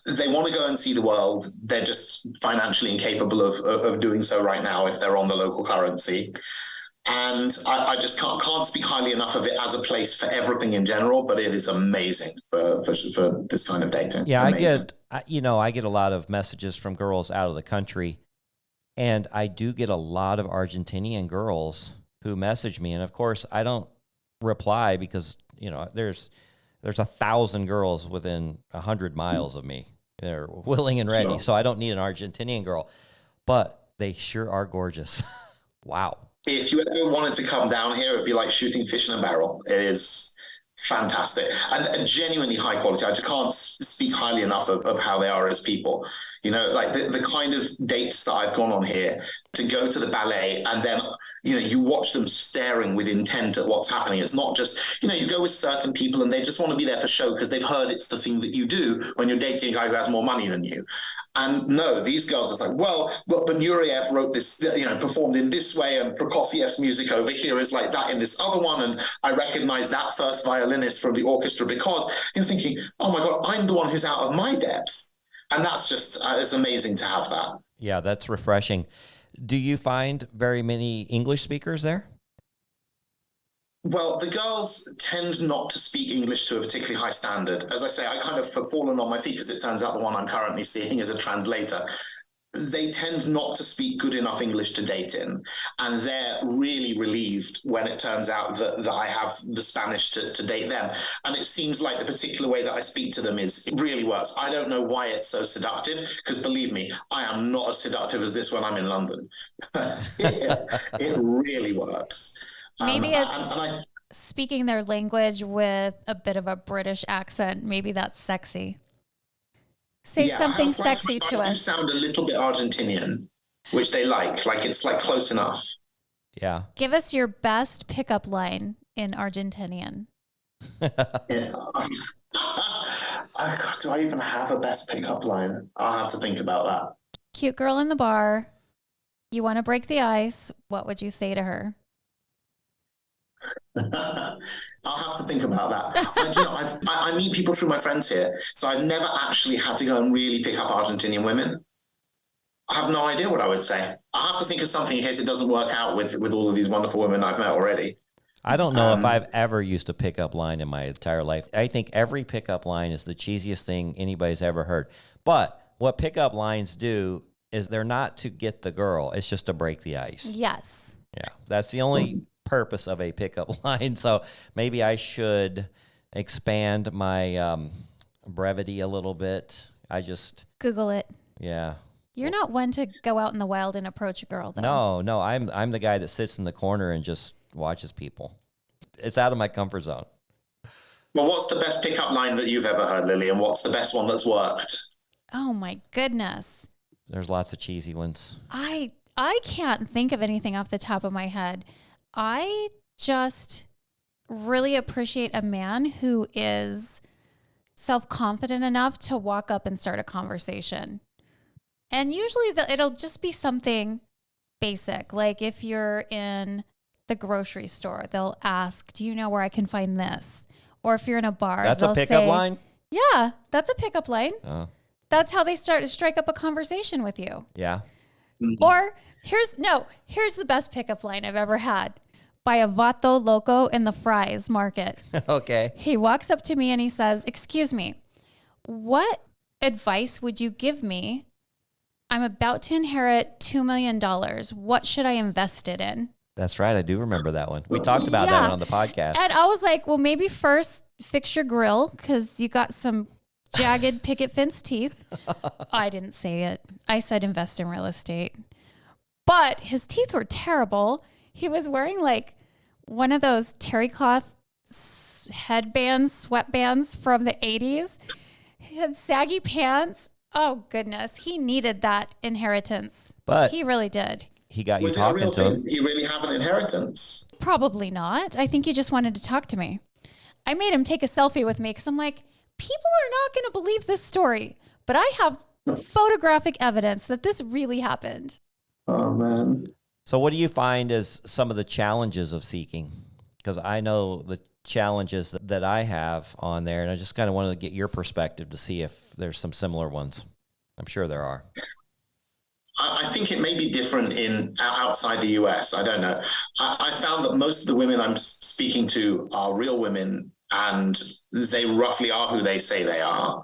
They want to go and see the world. They're just financially incapable of doing so right now if they're on the local currency. And I just can't speak highly enough of it as a place for everything in general, but it is amazing for this kind of dating. Yeah, Amazing. I get a lot of messages from girls out of the country, and I do get a lot of Argentinian girls who message me. And of course, I don't reply because, there's 1,000 girls within 100 miles of me. They're willing and ready. Sure. So I don't need an Argentinian girl, but they sure are gorgeous. Wow. If you ever wanted to come down here, it'd be like shooting fish in a barrel. It is fantastic and genuinely high quality. I just can't speak highly enough of how they are as people. Like the kind of dates that I've gone on here, to go to the ballet and then, you watch them staring with intent at what's happening. It's not just, you go with certain people and they just want to be there for show because they've heard it's the thing that you do when you're dating a guy who has more money than you. And no, these girls are like, well, but Nureyev wrote this, performed in this way, and Prokofiev's music over here is like that in this other one. And I recognize that first violinist from the orchestra because you're thinking, oh my God, I'm the one who's out of my depth. And that's just, it's amazing to have that. Yeah, that's refreshing. Do you find very many English speakers there? Well, the girls tend not to speak English to a particularly high standard. As I say, I kind of have fallen on my feet because it turns out the one I'm currently seeing is a translator. They tend not to speak good enough English to date in. And they're really relieved when it turns out that I have the Spanish to date them. And it seems like the particular way that I speak to them it really works. I don't know why it's so seductive, because believe me, I am not as seductive as this when I'm in London. It really works. Maybe it's speaking their language with a bit of a British accent. Maybe that's sexy. Say something sexy to us. You sound a little bit Argentinian, which they like. Like it's like close enough. Yeah. Give us your best pickup line in Argentinian. Yeah. God, do I even have a best pickup line? I'll have to think about that. Cute girl in the bar. You want to break the ice. What would you say to her? I'll have to think about that. I meet people through my friends here, so I've never actually had to go and really pick up Argentinian women. I have no idea what I would say. I'll have to think of something in case it doesn't work out with all of these wonderful women I've met already. I don't know if I've ever used a pickup line in my entire life. I think every pickup line is the cheesiest thing anybody's ever heard. But what pickup lines do is they're not to get the girl. It's just to break the ice. Yes. Yeah, that's the only purpose of a pickup line. So maybe I should expand my brevity a little bit. I just Google it. Yeah. You're not one to go out in the wild and approach a girl, though. No, I'm the guy that sits in the corner and just watches people. It's out of my comfort zone. Well, what's the best pickup line that you've ever heard, Lily, and what's the best one that's worked? Oh my goodness. There's lots of cheesy ones. I can't think of anything off the top of my head. I just really appreciate a man who is self-confident enough to walk up and start a conversation. And usually it'll just be something basic. Like if you're in the grocery store, they'll ask, do you know where I can find this? Or if you're in a bar, that's they'll a pickup say, line? Yeah, that's a pickup line. Oh. That's how they start to strike up a conversation with you. Yeah. Mm-hmm. Or here's the best pickup line I've ever had. By a Vato Loco in the Fries market. Okay. He walks up to me and he says, excuse me, what advice would you give me? I'm about to inherit $2 million. What should I invest it in? That's right. I do remember that one. We talked about that one on the podcast. And I was like, well, maybe first fix your grill because you got some jagged picket fence teeth. I didn't say it. I said invest in real estate. But his teeth were terrible. He was wearing like one of those terry cloth headbands, sweatbands from the 80s. He had saggy pants. Oh, goodness. He needed that inheritance. But he really did. He got you Was it a talking real to him. thing? You really have an inheritance? Probably not. I think he just wanted to talk to me. I made him take a selfie with me because I'm like, people are not going to believe this story. But I have photographic evidence that this really happened. Oh, man. So what do you find as some of the challenges of seeking? Because I know the challenges that I have on there, and I just kind of wanted to get your perspective to see if there's some similar ones. I'm sure there are. I think it may be different in outside the US. I don't know. I found that most of the women I'm speaking to are real women, and they roughly are who they say they are.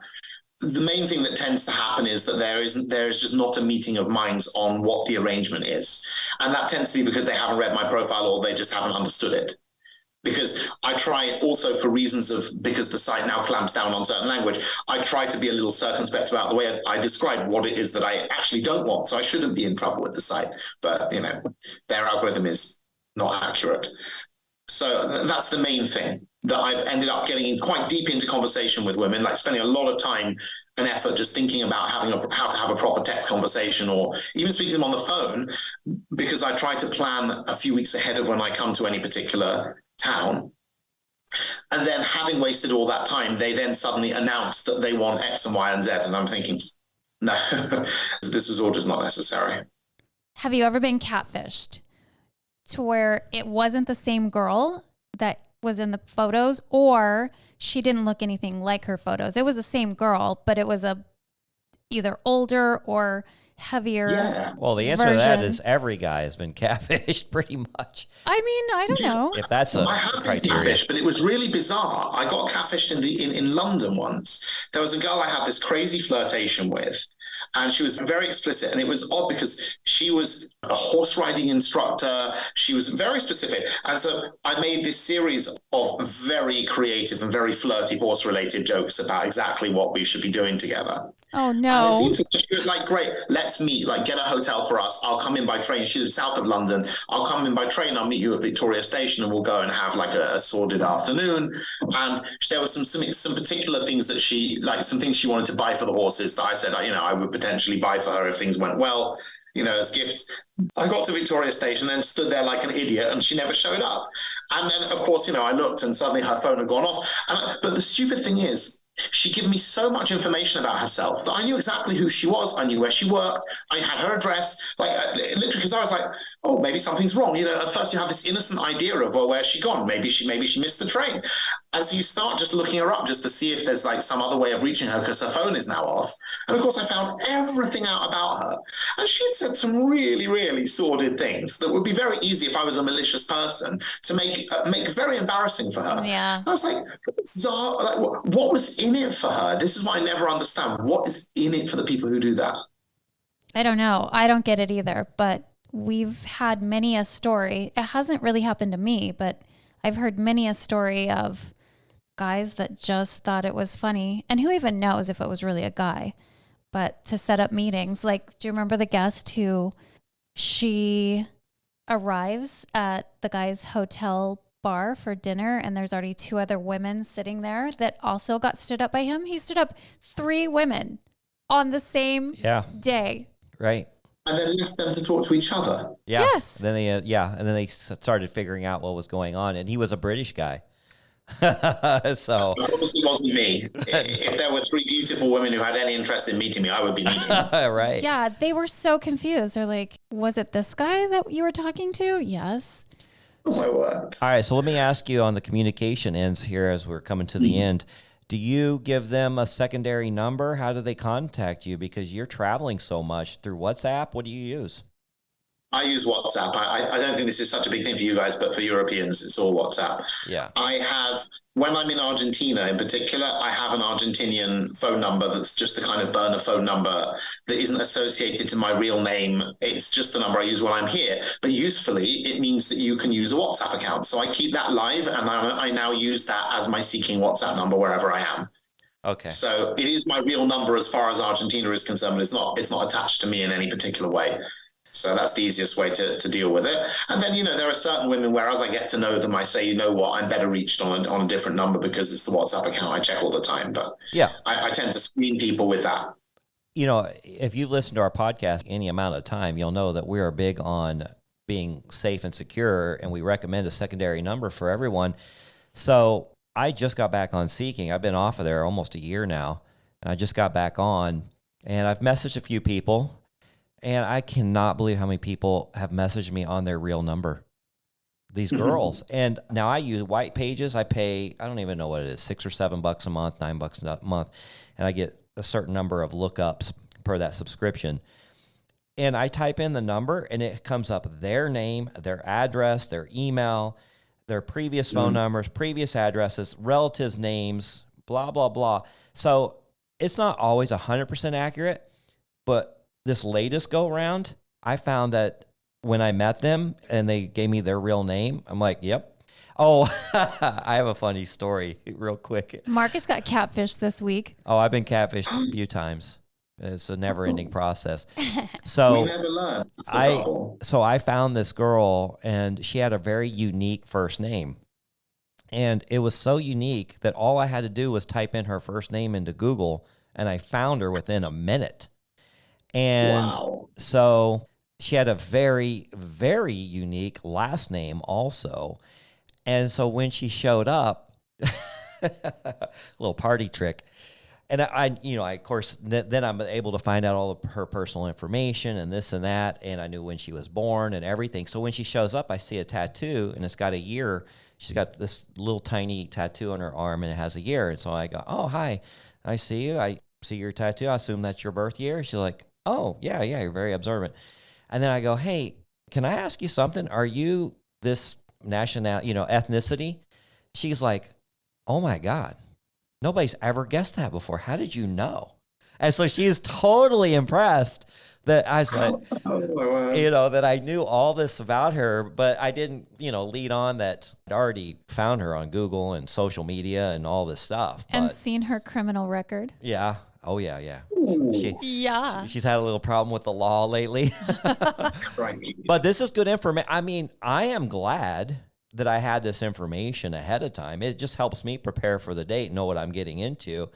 The main thing that tends to happen is that there is just not a meeting of minds on what the arrangement is. And that tends to be because they haven't read my profile or they just haven't understood it. Because I try also for reasons of, because the site now clamps down on certain language, I try to be a little circumspect about the way I describe what it is that I actually don't want. So I shouldn't be in trouble with the site, but their algorithm is not accurate. So that's the main thing, that I've ended up getting quite deep into conversation with women, like spending a lot of time and effort just thinking about how to have a proper text conversation, or even speaking to them on the phone, because I try to plan a few weeks ahead of when I come to any particular town. And then having wasted all that time, they then suddenly announce that they want X and Y and Z. And I'm thinking, no, this was all just not necessary. Have you ever been catfished to where it wasn't the same girl that was in the photos, or she didn't look anything like her photos? It was the same girl, but it was either older or heavier. Yeah. Well, the answer to that is every guy has been catfished pretty much. I mean, I don't know. If that's a I have been criteria. catfished, but it was really bizarre. I got catfished in London once. There was a girl I had this crazy flirtation with, and she was very explicit. And it was odd because she was a horse riding instructor. She was very specific. And so I made this series of very creative and very flirty horse related jokes about exactly what we should be doing together. Oh, no. She was like, great, let's meet, like get a hotel for us. I'll come in by train. She lives south of London. I'll come in by train. I'll meet you at Victoria Station and we'll go and have like a sordid afternoon. And there were some particular things that some things she wanted to buy for the horses that I said, I would potentially buy for her if things went well, as gifts. I got to Victoria Station and stood there like an idiot, and she never showed up. And then, of course, I looked and suddenly her phone had gone off. But the stupid thing is, she gave me so much information about herself that I knew exactly who she was. I knew where she worked. I had her address. Literally, because I was like, oh, maybe something's wrong. At first you have this innocent idea of, well, where's she gone? Maybe she missed the train. And so you start just looking her up just to see if there's like some other way of reaching her because her phone is now off. And of course, I found everything out about her. And she had said some really, really sordid things that would be very easy if I was a malicious person to make very embarrassing for her. Yeah. And I was like, bizarre. Like, what was in it for her? This is why I never understand. What is in it for the people who do that? I don't know. I don't get it either, but we've had many a story. It hasn't really happened to me, but I've heard many a story of guys that just thought it was funny. And who even knows if it was really a guy? But to set up meetings, like, do you remember the guest who she arrives at the guy's hotel bar for dinner and there's already 2 other women sitting there that also got stood up by him? He stood up 3 women on the same day. Right. And then left them to talk to each other. Yeah. Yes. Then they, and then they started figuring out what was going on, and he was a British guy. So it obviously wasn't me. If there were 3 beautiful women who had any interest in meeting me, I would be meeting them. Right. Yeah, they were so confused. They're like, was it this guy that you were talking to? Yes. Oh my word. All right. So let me ask you on the communication ends here as we're coming to the end. Do you give them a secondary number? How do they contact you? Because you're traveling so much through WhatsApp. What do you use? I use WhatsApp. I don't think this is such a big thing for you guys, but for Europeans, it's all WhatsApp. Yeah. I have, when I'm in Argentina in particular, I have an Argentinian phone number that's just the kind of burner phone number that isn't associated to my real name. It's just the number I use when I'm here. But usefully, it means that you can use a WhatsApp account. So I keep that live, and I now use that as my Seeking WhatsApp number wherever I am. Okay. So it is my real number as far as Argentina is concerned, but it's not attached to me in any particular way. So that's the easiest way to deal with it. And then, there are certain women where as I get to know them, I say, you know what, I'm better reached on a different number because it's the WhatsApp account I check all the time. But yeah, I tend to screen people with that. If you've listened to our podcast any amount of time, you'll know that we are big on being safe and secure, and we recommend a secondary number for everyone. So I just got back on Seeking. I've been off of there almost a year now, and I just got back on, and I've messaged a few people. And I cannot believe how many people have messaged me on their real number. these girls. And now I use White Pages. I pay, I don't even know what it is, $6 or $7 a month, $9 a month. And I get a certain number of lookups per that subscription. And I type in the number and it comes up their name, their address, their email, their previous phone numbers, previous addresses, relatives' names, blah, blah, blah. So it's not always 100% accurate, but this latest go round, I found that when I met them and they gave me their real name, I'm like, yep. Oh, I have a funny story real quick. Marcus got catfished this week. Oh, I've been catfished a few times. It's a never-ending process. We So never learn. That's the trouble. I found this girl, and she had a very unique first name. And it was so unique that all I had to do was type in her first name into Google, and I found her within a minute. And Wow. so she had a very, very unique last name also. And so when she showed up, little party trick. And I of course, then I'm able to find out all of her personal information and this and that. And I knew when she was born and everything. So when she shows up, I see a tattoo and it's got a year. She's got this little tiny tattoo on her arm and it has a year. And so I go, oh, hi, I see you. I see your tattoo. I assume that's your birth year. She's like, oh, yeah, you're very observant. And then I go, hey, can I ask you something? Are you this ethnicity? She's like, oh my God, nobody's ever guessed that before. How did you know? And so she's totally impressed that I was like, that I knew all this about her, but I didn't, lead on that I'd already found her on Google and social media and all this stuff. And But, seen her criminal record. yeah. Oh, yeah, yeah. She's had a little problem with the law lately. But this is good information. I mean, I am glad that I had this information ahead of time. It just helps me prepare for the date, know what I'm getting into.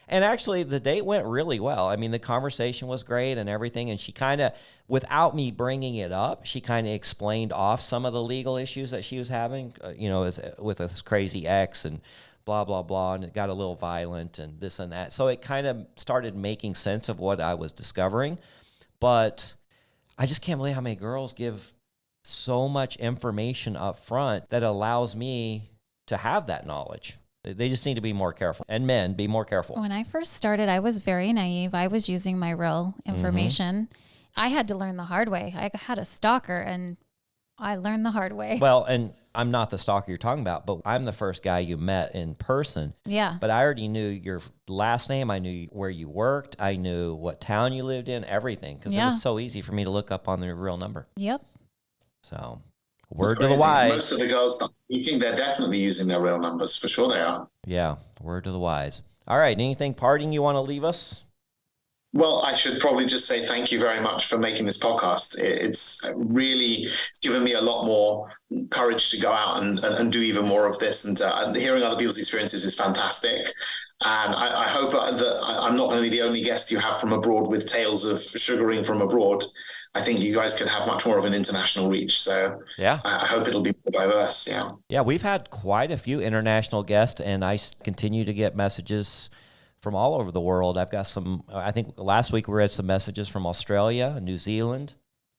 And actually, the date went really well. I mean, the conversation was great and everything. And she kind of, without me bringing it up, she kind of explained off some of the legal issues that she was having, with this crazy ex and blah, blah, blah. And it got a little violent and this and that. So it kind of started making sense of what I was discovering. But I just can't believe how many girls give so much information up front that allows me to have that knowledge. They just need to be more careful. And men, be more careful. When I first started, I was very naive. I was using my real information. I had to learn the hard way. I had a stalker and I learned the hard way. Well, and I'm not the stalker you're talking about, but I'm the first guy you met in person. Yeah. But I already knew your last name. I knew where you worked. I knew what town you lived in, everything. Because it was so easy for me to look up on the real number. Yep. So, word to the wise. Most of the girls that I'm meeting, they're definitely using their real numbers. For sure they are. Yeah, word to the wise. All right, anything parting you want to leave us? Well, I should probably just say thank you very much for making this podcast. It's really given me a lot more courage to go out and do even more of this. And hearing other people's experiences is fantastic. And I hope that I'm not going to be the only guest you have from abroad with tales of sugaring from abroad. I think you guys could have much more of an international reach. So yeah, I hope it'll be more diverse. Yeah. Yeah, we've had quite a few international guests, and I continue to get messages from all over the world. I've got some, I think last week we had some messages from Australia, New Zealand,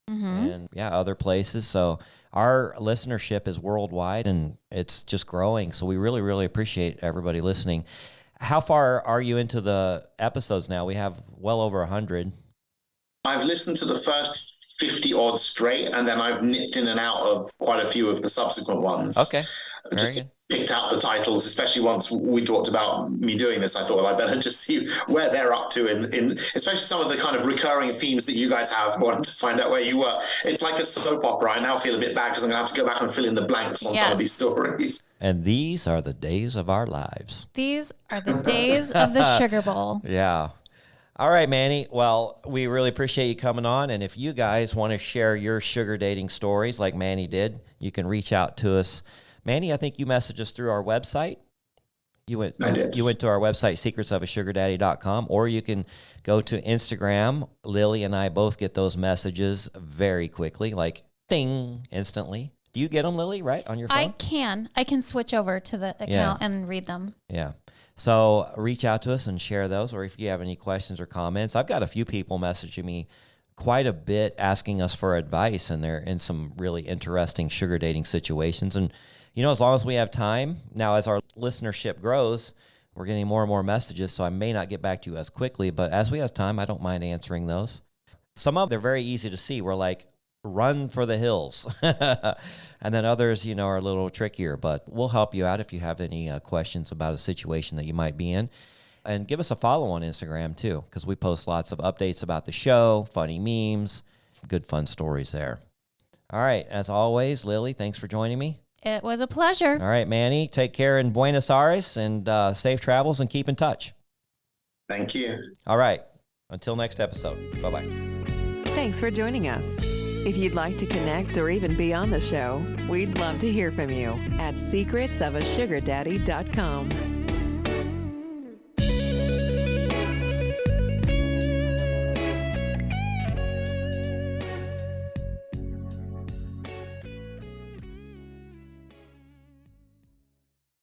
and other places. So our listenership is worldwide and it's just growing. So we really, really appreciate everybody listening. How far are you into the episodes now? We have well over 100. I've listened to the first 50 odd straight, and then I've nipped in and out of quite a few of the subsequent ones. Okay. Just picked out the titles, especially once we talked about me doing this. I thought, well, I better just see where they're up to in especially some of the kind of recurring themes that you guys have. I wanted to find out where you were. It's like a soap opera. I now feel a bit bad because I'm going to have to go back and fill in the blanks on some of these stories. And these are the days of our lives. These are the days of the Sugar Bowl. Yeah. All right, Manny. Well, we really appreciate you coming on. And if you guys want to share your sugar dating stories like Manny did, you can reach out to us. Manny, I think you messaged us through our website. You went to our website, secretsofasugardaddy.com, or you can go to Instagram. Lily and I both get those messages very quickly, like ding, instantly. Do you get them, Lily, right, on your phone? I can switch over to the account and read them. Yeah. So reach out to us and share those, or if you have any questions or comments. I've got a few people messaging me quite a bit asking us for advice, and they're in some really interesting sugar dating situations. And, as long as we have time, now as our listenership grows, we're getting more and more messages, so I may not get back to you as quickly, but as we have time, I don't mind answering those. Some of them, they're very easy to see. We're like, run for the hills. And then others, are a little trickier, but we'll help you out if you have any questions about a situation that you might be in. And give us a follow on Instagram too, because we post lots of updates about the show, funny memes, good fun stories there. All right. As always, Lily, thanks for joining me. It was a pleasure. All right, Manny, take care in Buenos Aires, and safe travels, and keep in touch. Thank you. All right. Until next episode. Bye-bye. Thanks for joining us. If you'd like to connect or even be on the show, we'd love to hear from you at secretsofasugardaddy.com.